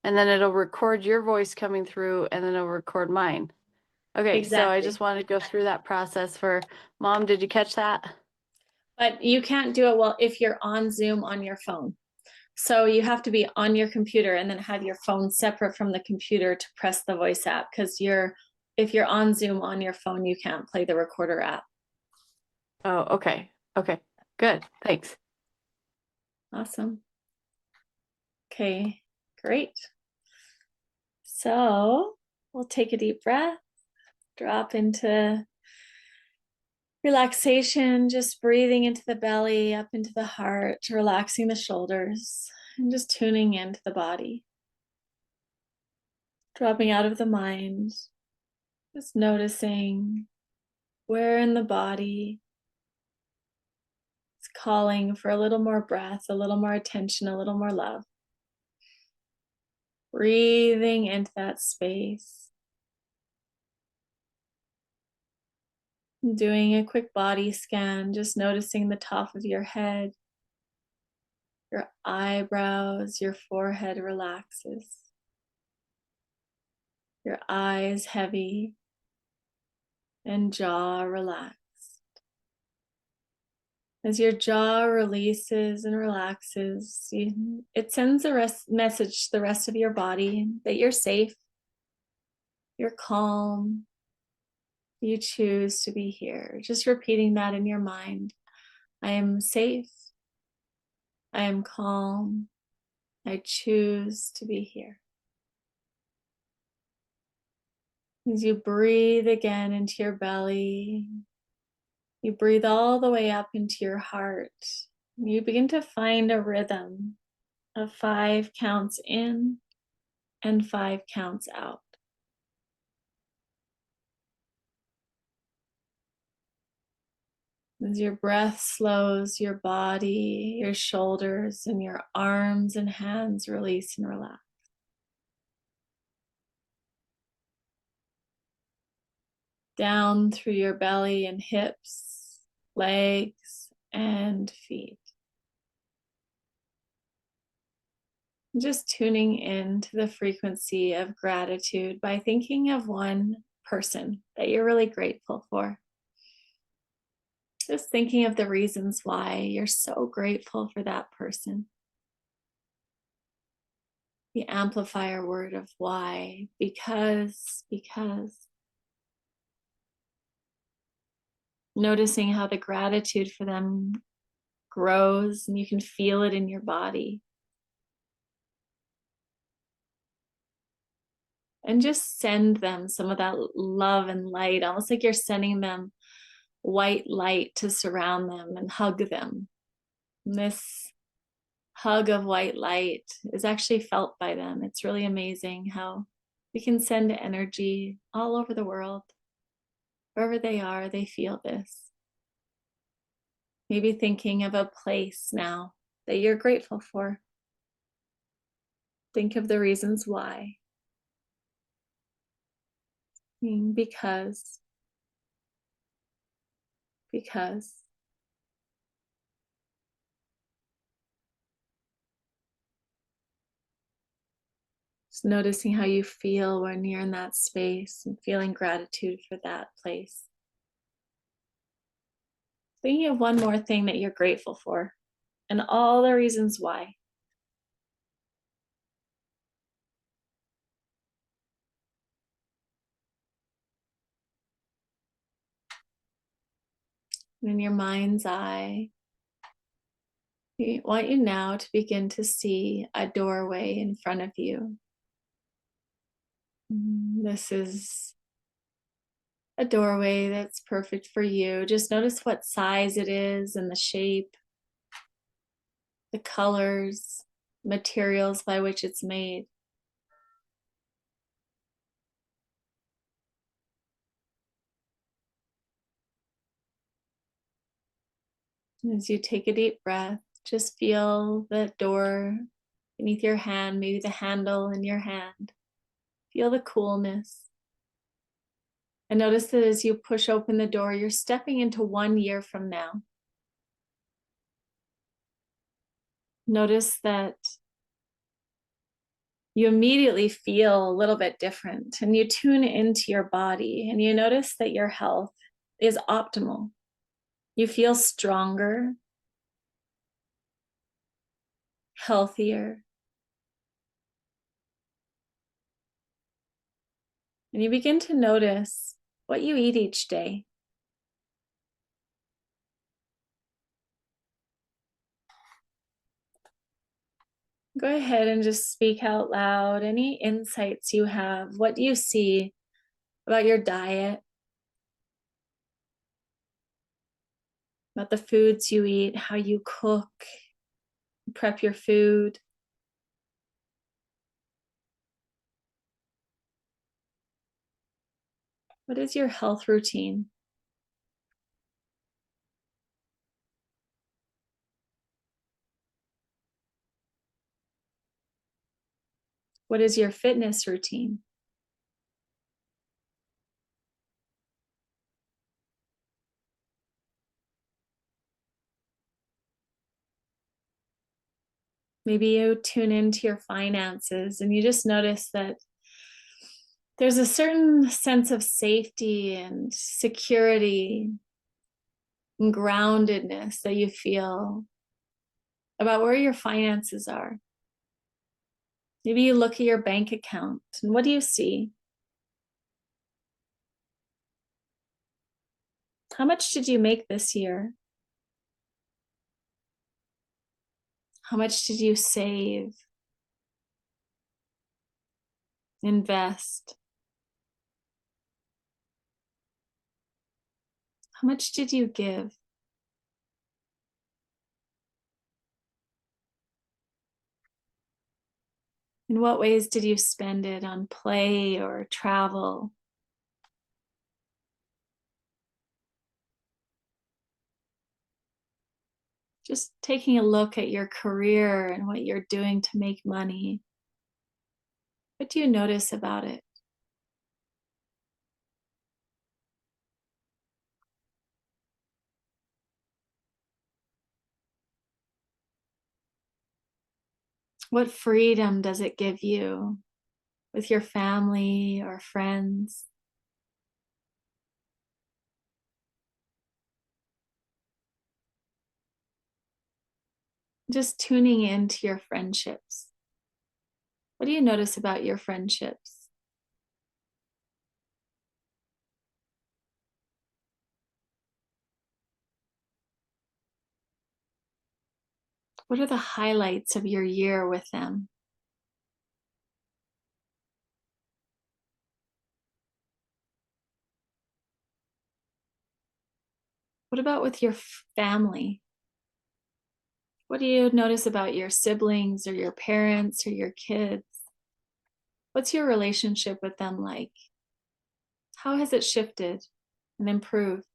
and then it'll record your voice coming through and then it'll record mine. Okay, so I Exactly. just wanted to go through that process for Mom. Did you catch that? But you can't do it well if you're on Zoom on your phone. So you have to be on your computer and then have your phone separate from the computer to press the voice app, because if you're on Zoom on your phone, you can't play the recorder app. Oh, okay. Okay, good. Thanks. Awesome. Okay, great. So we'll take a deep breath, drop into relaxation, just breathing into the belly, up into the heart, relaxing the shoulders, and just tuning into the body. Dropping out of the mind, just noticing where in the body it's calling for a little more breath, a little more attention, a little more love. Breathing into that space. Doing a quick body scan, just noticing the top of your head, your eyebrows, your forehead relaxes. Your eyes heavy and jaw relaxed. As your jaw releases and relaxes, it sends a message to the rest of your body that you're safe, you're calm, you choose to be here. Just repeating that in your mind. I am safe, I am calm, I choose to be here. As you breathe again into your belly, you breathe all the way up into your heart. You begin to find a rhythm of 5 counts in and 5 counts out. As your breath slows, your body, your shoulders, and your arms and hands release and relax. Down through your belly and hips, legs, and feet. Just tuning into the frequency of gratitude by thinking of one person that you're really grateful for. Just thinking of the reasons why you're so grateful for that person. The amplifier word of why, because. Noticing how the gratitude for them grows and you can feel it in your body. And just send them some of that love and light, almost like you're sending them white light to surround them and hug them. And this hug of white light is actually felt by them. It's really amazing how we can send energy all over the world. Wherever they are, they feel this. Maybe thinking of a place now that you're grateful for. Think of the reasons why. Because. Because. Just noticing how you feel when you're in that space and feeling gratitude for that place. Thinking of one more thing that you're grateful for and all the reasons why. In your mind's eye, I want you now to begin to see a doorway in front of you. This is a doorway that's perfect for you. Just notice what size it is and the shape, the colors, materials by which it's made. As you take a deep breath, just feel the door beneath your hand, maybe the handle in your hand. Feel the coolness. And notice that as you push open the door, you're stepping into 1 year from now. Notice that you immediately feel a little bit different and you tune into your body and you notice that your health is optimal. You feel stronger, healthier, and you begin to notice what you eat each day. Go ahead and just speak out loud any insights you have. What do you see about your diet? About the foods you eat, how you cook, prep your food? What is your health routine? What is your fitness routine? Maybe you tune into your finances and you just notice that there's a certain sense of safety and security and groundedness that you feel about where your finances are. Maybe you look at your bank account and what do you see? How much did you make this year? How much did you save? Invest? How much did you give? In what ways did you spend it on play or travel? Just taking a look at your career and what you're doing to make money. What do you notice about it? What freedom does it give you with your family or friends? Just tuning into your friendships. What do you notice about your friendships? What are the highlights of your year with them? What about with your family? What do you notice about your siblings or your parents or your kids? What's your relationship with them like? How has it shifted and improved?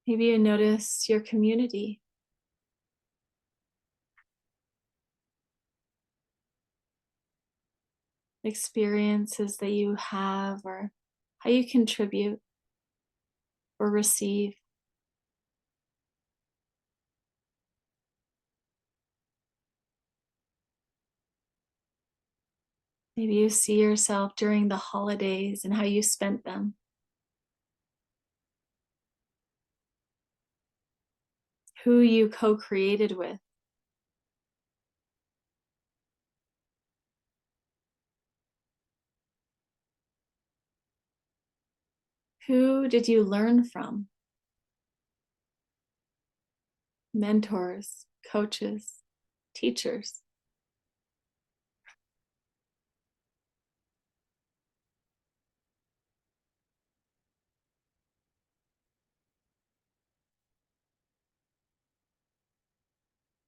Maybe you notice your community. Experiences that you have, or how you contribute or receive. Maybe you see yourself during the holidays and how you spent them. Who you co-created with. Who did you learn from? Mentors, coaches, teachers.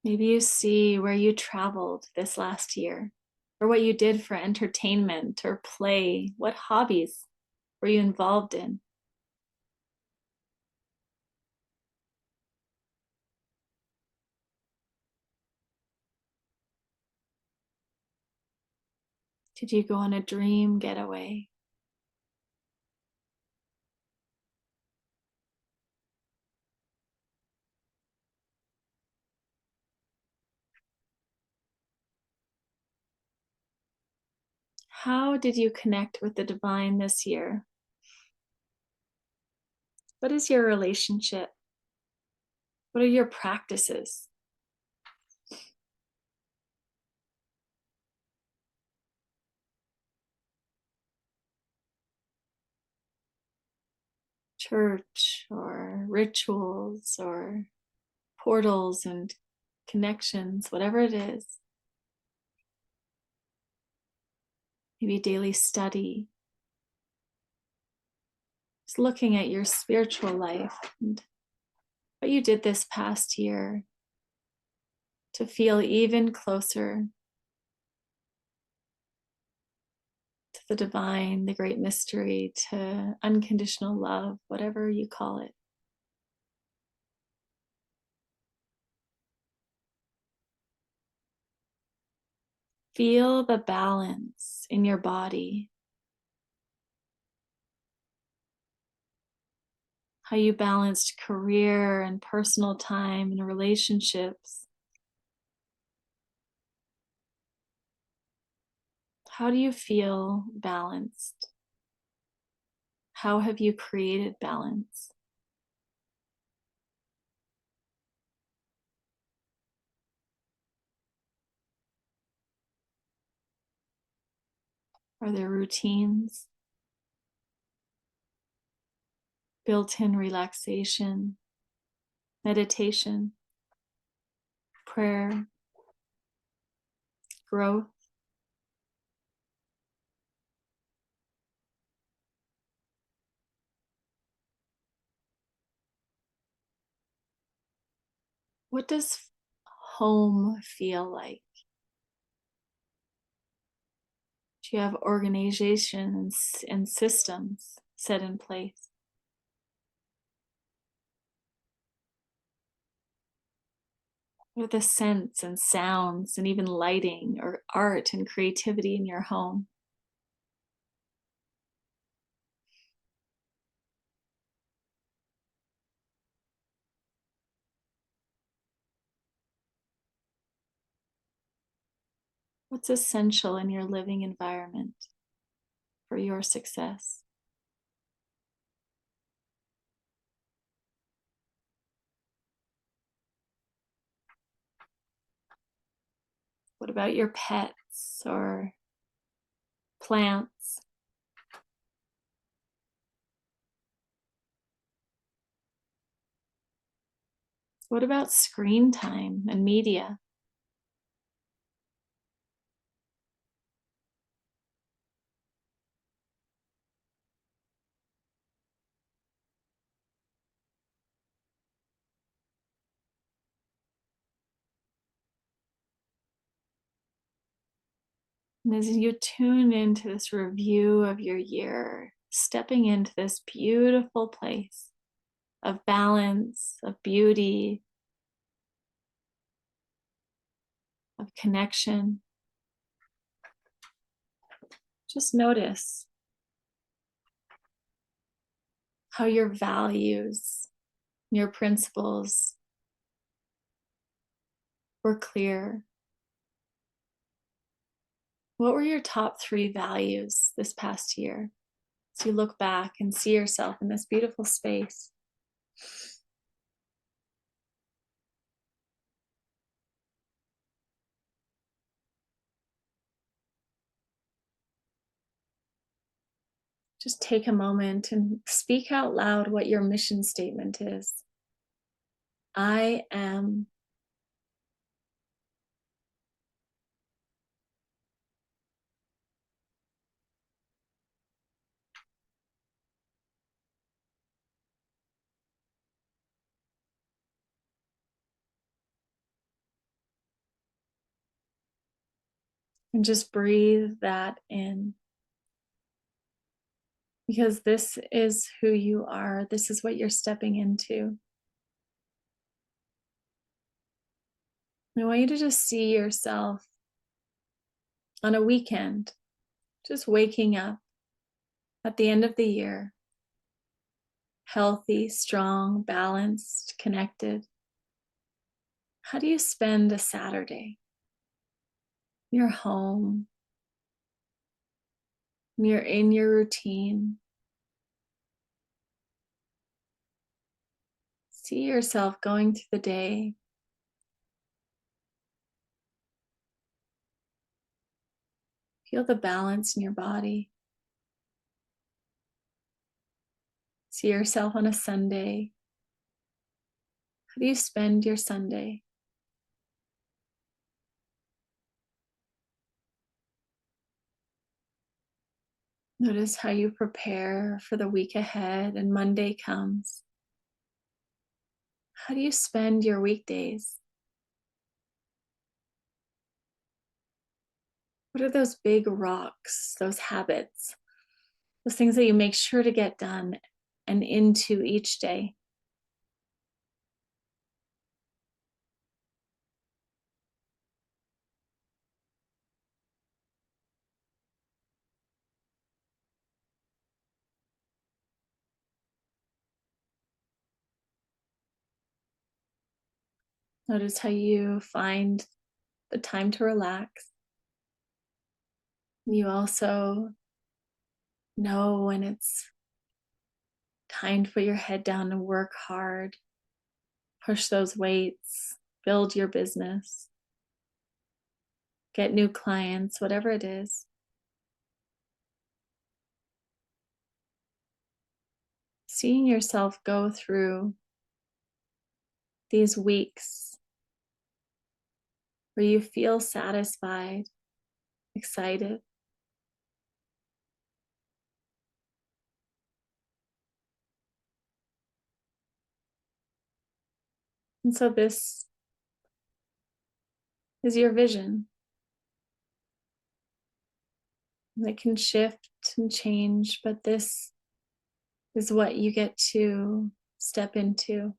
Maybe you see where you traveled this last year, or what you did for entertainment or play. What hobbies were you involved in? Did you go on a dream getaway? How did you connect with the divine this year? What is your relationship? What are your practices? Church or rituals or portals and connections, whatever it is. Maybe daily study. Just looking at your spiritual life and what you did this past year to feel even closer to the divine, the great mystery, to unconditional love, whatever you call it. Feel the balance in your body. How you balanced career and personal time and relationships. How do you feel balanced? How have you created balance? Are there routines? Built-in relaxation, meditation, prayer, growth? What does home feel like? Do you have organizations and systems set in place? What are the scents and sounds and even lighting or art and creativity in your home? What's essential in your living environment for your success? What about your pets or plants? What about screen time and media? And as you tune into this review of your year, stepping into this beautiful place, of balance, of beauty, of connection. Just notice how your values, your principles were clear. What were your top 3 values this past year? As you look back and see yourself in this beautiful space. Just take a moment and speak out loud what your mission statement is. I am. And just breathe that in. Because this is who you are. This is what you're stepping into. I want you to just see yourself on a weekend, just waking up at the end of the year, healthy, strong, balanced, connected. How do you spend a Saturday? You're home. You're in your routine. See yourself going through the day. Feel the balance in your body. See yourself on a Sunday. How do you spend your Sunday? Notice how you prepare for the week ahead and Monday comes. How do you spend your weekdays? What are those big rocks, those habits, those things that you make sure to get done and into each day? Notice how you find the time to relax. You also know when it's time to put your head down and work hard, push those weights, build your business, get new clients, whatever it is. Seeing yourself go through these weeks where you feel satisfied, excited. And so this is your vision. It can shift and change, but this is what you get to step into.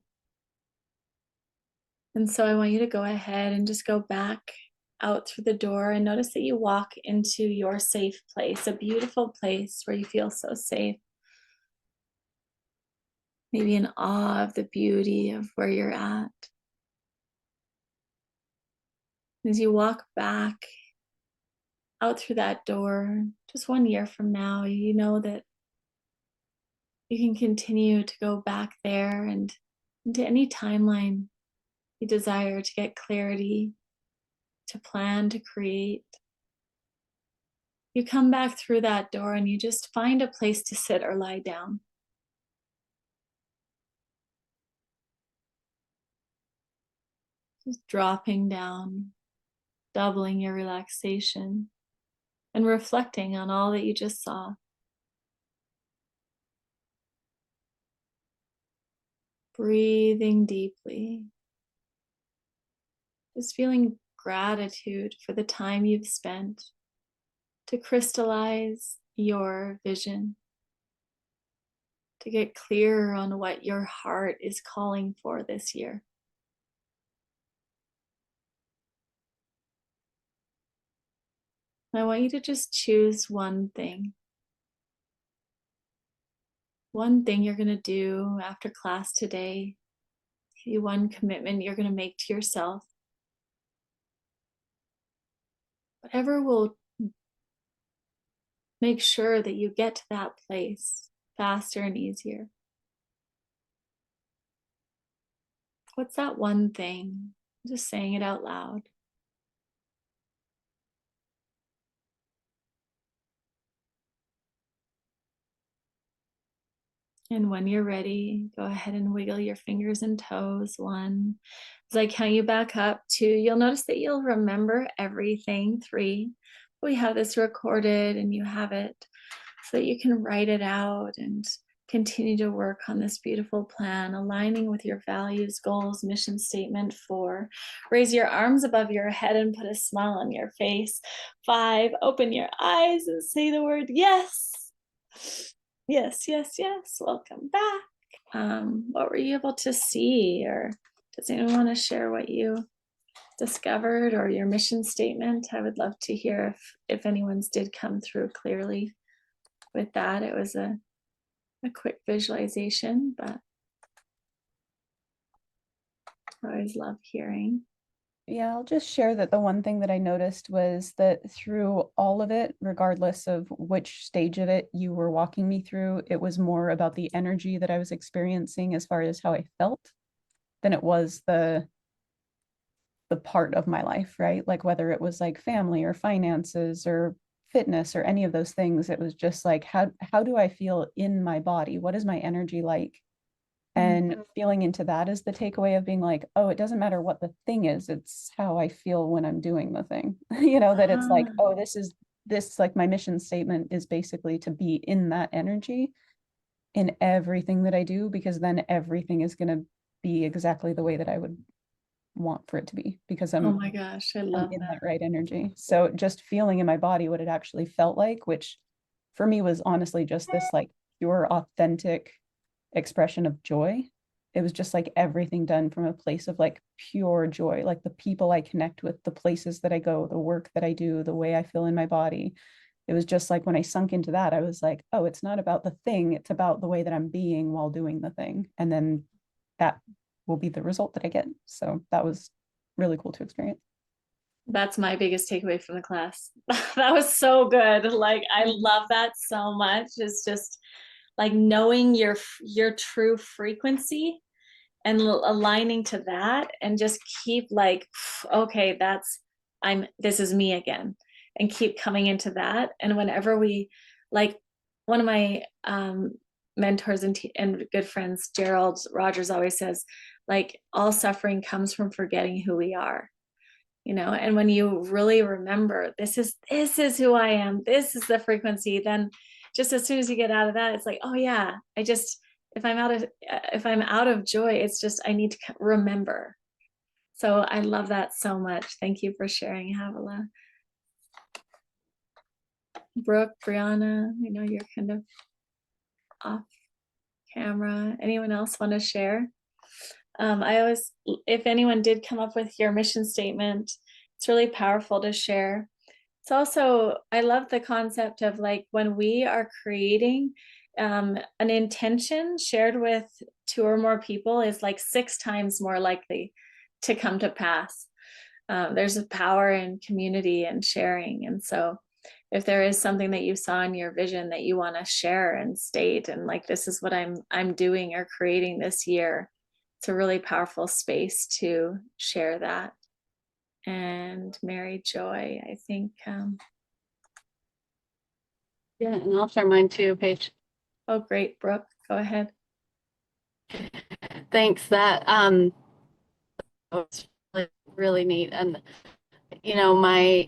And so I want you to go ahead and just go back out through the door and notice that you walk into your safe place, a beautiful place where you feel so safe. Maybe in awe of the beauty of where you're at. As you walk back out through that door, just 1 year from now, you know that you can continue to go back there and into any timeline you desire to get clarity, to plan, to create. You come back through that door and you just find a place to sit or lie down. Just dropping down, doubling your relaxation, and reflecting on all that you just saw. Breathing deeply. Just feeling gratitude for the time you've spent to crystallize your vision, to get clear on what your heart is calling for this year. I want you to just choose one thing. One thing you're going to do after class today. One commitment you're going to make to yourself. Whatever will make sure that you get to that place faster and easier. What's that one thing? Just saying it out loud. And when you're ready, go ahead and wiggle your fingers and toes. 1. As I count you back up, 2, you'll notice that you'll remember everything. 3, we have this recorded and you have it so that you can write it out and continue to work on this beautiful plan, aligning with your values, goals, mission statement. 4, raise your arms above your head and put a smile on your face. 5, open your eyes and say the word yes. Yes, yes, yes. Welcome back. What were you able to see, or does anyone want to share what you discovered or your mission statement? I would love to hear if anyone's did come through clearly with that. It was a quick visualization, but I always love hearing. Yeah, I'll just share that the one thing that I noticed was that through all of it, regardless of which stage of it you were walking me through, it was more about the energy that I was experiencing as far as how I felt than it was the part of my life, right? Like whether it was like family or finances or fitness or any of those things, it was just like how do I feel in my body? What is my energy like? And feeling into that is the takeaway of being like, oh, it doesn't matter what the thing is, it's how I feel when I'm doing the thing. That it's like, oh, this like my mission statement is basically to be in that energy in everything that I do, because then everything is going to be exactly the way that I would want for it to be, because Oh I'm my gosh, I I'm love in that. that right energy. So just feeling in my body what it actually felt like, which for me was honestly just this like pure, authentic expression of joy. It was just like everything done from a place of like pure joy, like the people I connect with, the places that I go, the work that I do, the way I feel in my body. It was just like when I sunk into that, I was like, oh, it's not about the thing, it's about the way that I'm being while doing the thing. And then that will be the result that I get. So that was really cool to experience. That's my biggest takeaway from the class. That was so good. Like, I love that so much. It's just like knowing your true frequency and aligning to that, and just keep like, okay, this is me again, and keep coming into that. And whenever we, like, one of my mentors and good friends, Gerald Rogers, always says, like, all suffering comes from forgetting who we are. And when you really remember, this is who I am, this is the frequency, then just as soon as you get out of that, it's like, oh yeah, if I'm out of joy, it's just I need to remember. So I love that so much. Thank you for sharing, Havilah. Brooke, Brianna, you're kind of off camera. Anyone else want to share? If anyone did come up with your mission statement, it's really powerful to share. It's also, I love the concept of like when we are creating an intention shared with 2 or more people is like 6 times more likely to come to pass. There's a power in community and sharing. And so if there is something that you saw in your vision that you want to share and state, and like, this is what I'm doing or creating this year, it's a really powerful space to share that. And Mary Joy, I think. Yeah, and I'll share mine too, Paige. Oh, great, Brooke, go ahead. Thanks. That was really, really neat. And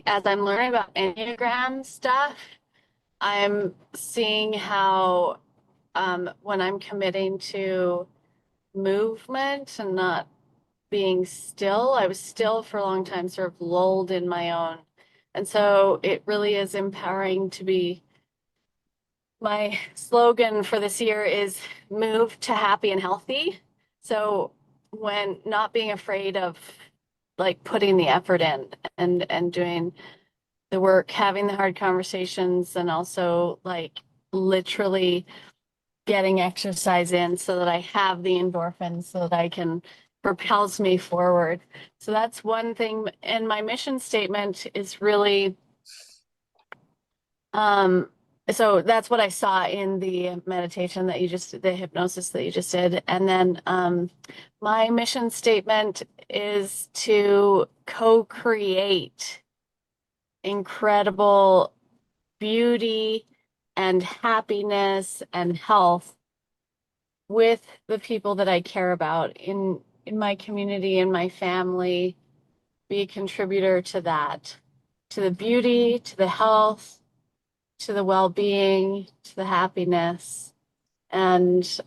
as I'm learning about Enneagram stuff, I'm seeing how when I'm committing to movement and not being still, I was still for a long time, sort of lulled in my own. And so it really is empowering to be my slogan for this year is move to happy and healthy. So when not being afraid of like putting the effort in and doing the work, having the hard conversations, and also like literally getting exercise in so that I have the endorphins so that I can propels me forward. So that's one thing. And my mission statement is really so that's what I saw in the meditation that you just, the hypnosis that you just did. And then my mission statement is to co-create incredible beauty and happiness and health with the people that I care about in my community, in my family, be a contributor to that, to the beauty, to the health, to the well-being, to the happiness, and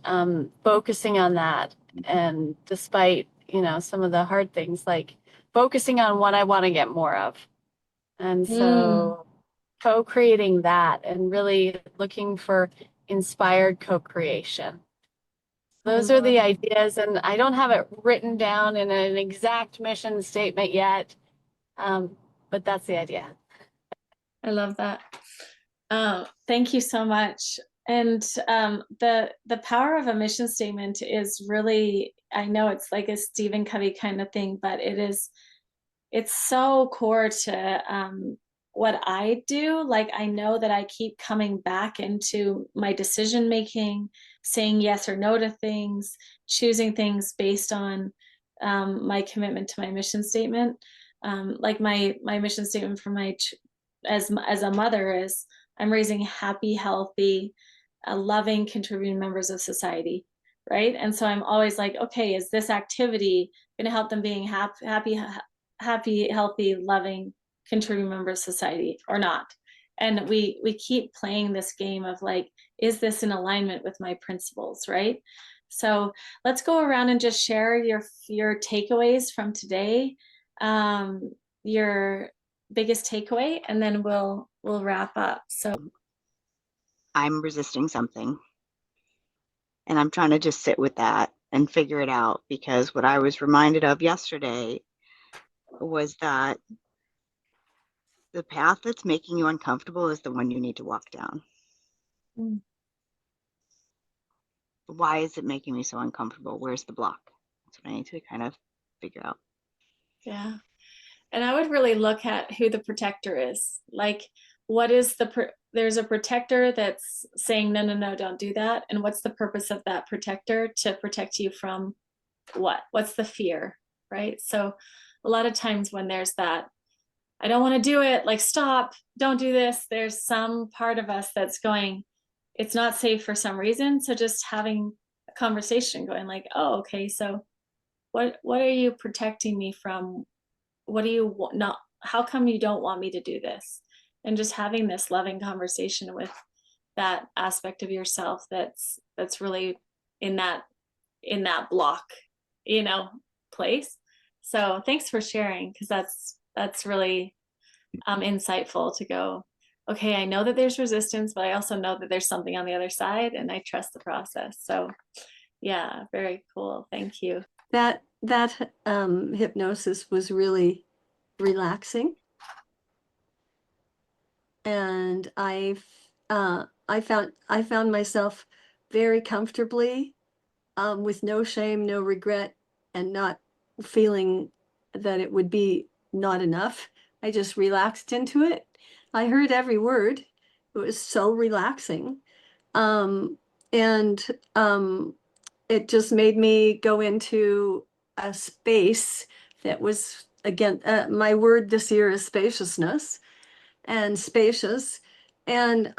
focusing on that. And despite, you know, some of the hard things, like focusing on what I want to get more of. And so co-creating that and really looking for inspired co-creation. Those are the ideas, and I don't have it written down in an exact mission statement yet, but that's the idea. I love that. Thank you so much. And the power of a mission statement is really, I know it's like a Stephen Covey kind of thing, but it's so core to what I do. Like, I know that I keep coming back into my decision making, saying yes or no to things, choosing things based on my commitment to my mission statement. Like my mission statement for as a mother is, I'm raising happy, healthy, loving, contributing members of society, right? And so I'm always like, okay, is this activity going to help them being happy, healthy, loving, contributing members of society or not? And we keep playing this game of like, is this in alignment with my principles, right? So let's go around and just share your takeaways from today, your biggest takeaway, and then we'll wrap up. So I'm resisting something, and I'm trying to just sit with that and figure it out, because what I was reminded of yesterday was that the path that's making you uncomfortable is the one you need to walk down. Why is it making me so uncomfortable? Where's the block? That's what I need to kind of figure out. yeah. And I would really look at who the protector is. Like, what is there's a protector that's saying, no, no, no, don't do that. And what's the purpose of that protector? To protect you from what? What's the fear, right? So a lot of times when there's that, I don't want to do it, like, stop, don't do this, there's some part of us that's going, it's not safe for some reason. So just having a conversation going like, oh, okay, so what are you protecting me from? What do you not, how come you don't want me to do this? And just having this loving conversation with that aspect of yourself that's really in that block, you know, place. So thanks for sharing, because that's really insightful to go, okay, I know that there's resistance, but I also know that there's something on the other side, and I trust the process. So yeah, very cool. Thank you. That hypnosis was really relaxing, and I found myself very comfortably, with no shame, no regret, and not feeling that it would be not enough. I just relaxed into it. I heard every word. It was so relaxing, and it just made me go into a space that was, again, my word this year is spaciousness and spacious. And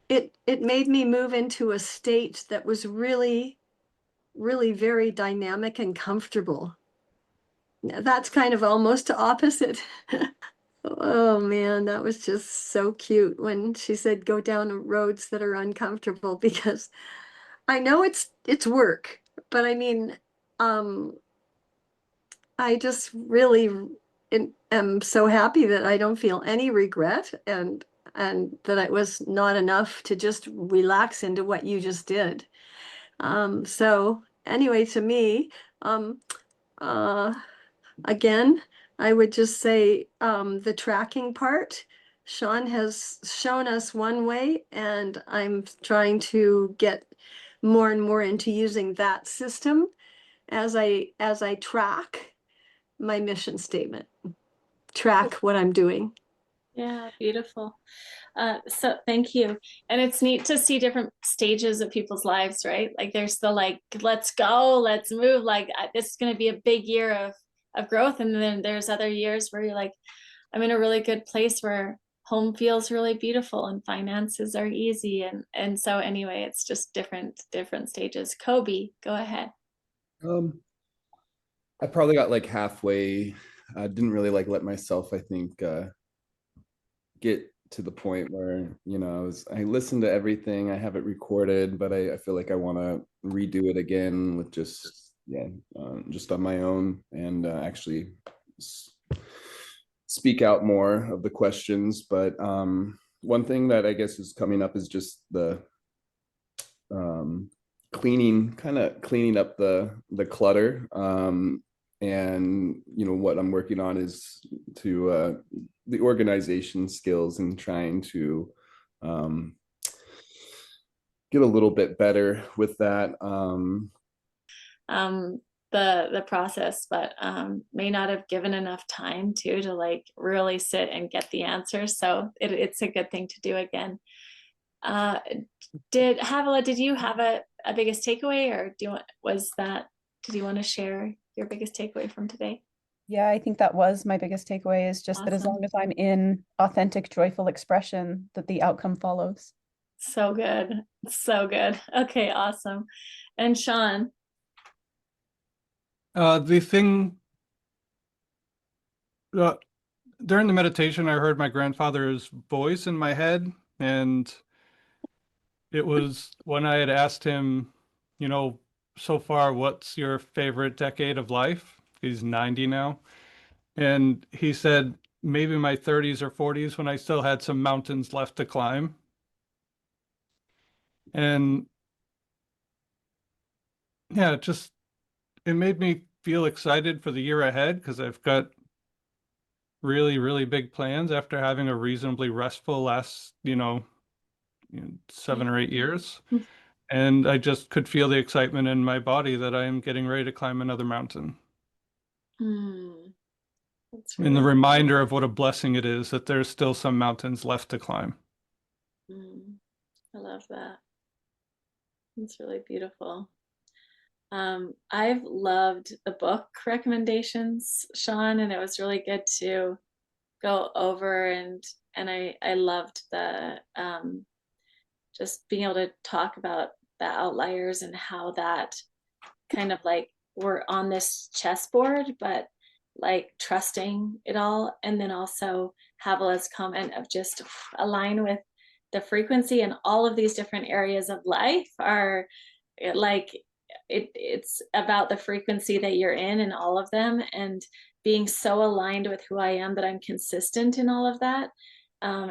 it made me move into a state that was really, really very dynamic and comfortable. That's kind of almost opposite. Oh man, that was just so cute when she said go down roads that are uncomfortable, because I know it's work, but I mean, I just really am so happy that I don't feel any regret, and and that it was not enough to just relax into what you just did. So anyway, to me, um, uh, again, I would just say the tracking part. Shawn has shown us one way, and I'm trying to get more and more into using that system as I track my mission statement, track what I'm doing. Yeah, beautiful. So thank you. And it's neat to see different stages of people's lives, right? Like there's the like, let's go, let's move. Like this is going to be a big year of growth. And then there's other years where you're like, I'm in a really good place where home feels really beautiful and finances are easy. And so anyway, it's just different stages. Kobe, go ahead. I probably got like halfway. I didn't really like let myself, I think, get to the point where, you know, I listened to everything, I have it recorded, but I feel like I want to redo it again with just, yeah, just on my own, and actually speak out more of the questions. But one thing that I guess is coming up is just the cleaning up the clutter. And you know what I'm working on is to the organization skills, and trying to get a little bit better with that. The process, but may not have given enough time to like really sit and get the answers. So it's a good thing to do again. Did you have a biggest takeaway, or did you want to share your biggest takeaway from today? Yeah, I think that was my biggest takeaway, is just that as Awesome. long as I'm in authentic, joyful expression, that the outcome follows. So good. So good. Okay, awesome. And Shawn? The thing during the meditation, I heard my grandfather's voice in my head, and it was when I had asked him, you know, so far, what's your favorite decade of life? He's 90 now. And he said, maybe my 30s or 40s, when I still had some mountains left to climb. And yeah, it made me feel excited for the year ahead, because I've got really, really big plans after having a reasonably restful last, 7 or 8 years. And I just could feel the excitement in my body that I am getting ready to climb another mountain. That's And the really reminder of what a blessing it is that there's still some mountains left to climb. I love that. It's really beautiful. I've loved the book recommendations, Shawn, and it was really good to go over, and I loved the just being able to talk about the outliers and how that kind of like we're on this chessboard, but like trusting it all. And then also Havila's comment of just align with the frequency, and all of these different areas of life are like it's about the frequency that you're in all of them, and being so aligned with who I am that I'm consistent in all of that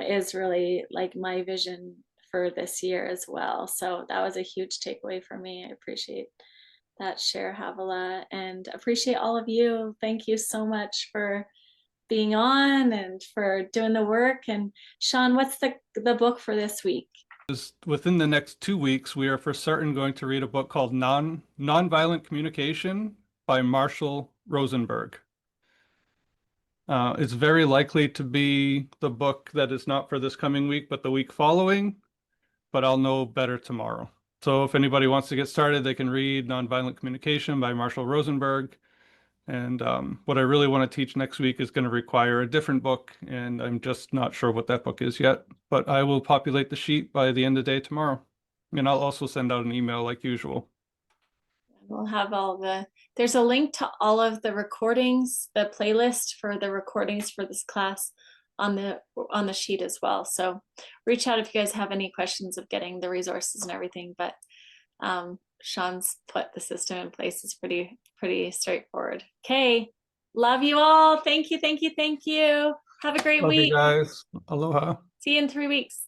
is really like my vision for this year as well. So that was a huge takeaway for me. I appreciate that share, Havila, and appreciate all of you. Thank you so much for being on and for doing the work. And Shawn, what's the book for this week? Within the next 2 weeks, we are for certain going to read a book called Nonviolent Communication by Marshall Rosenberg. It's very likely to be the book that is not for this coming week, but the week following, but I'll know better tomorrow. So if anybody wants to get started, they can read Nonviolent Communication by Marshall Rosenberg. And what I really want to teach next week is going to require a different book, and I'm just not sure what that book is yet. But I will populate the sheet by the end of the day tomorrow. And I'll also send out an email like usual. We'll have there's a link to all of the recordings, the playlist for the recordings for this class on the sheet as well. So reach out if you guys have any questions of getting the resources and everything. But Shawn's put the system in place. It's pretty straightforward. Okay. Love you all. Thank you. Have a great Love week. you guys. Aloha. See you in 3 weeks.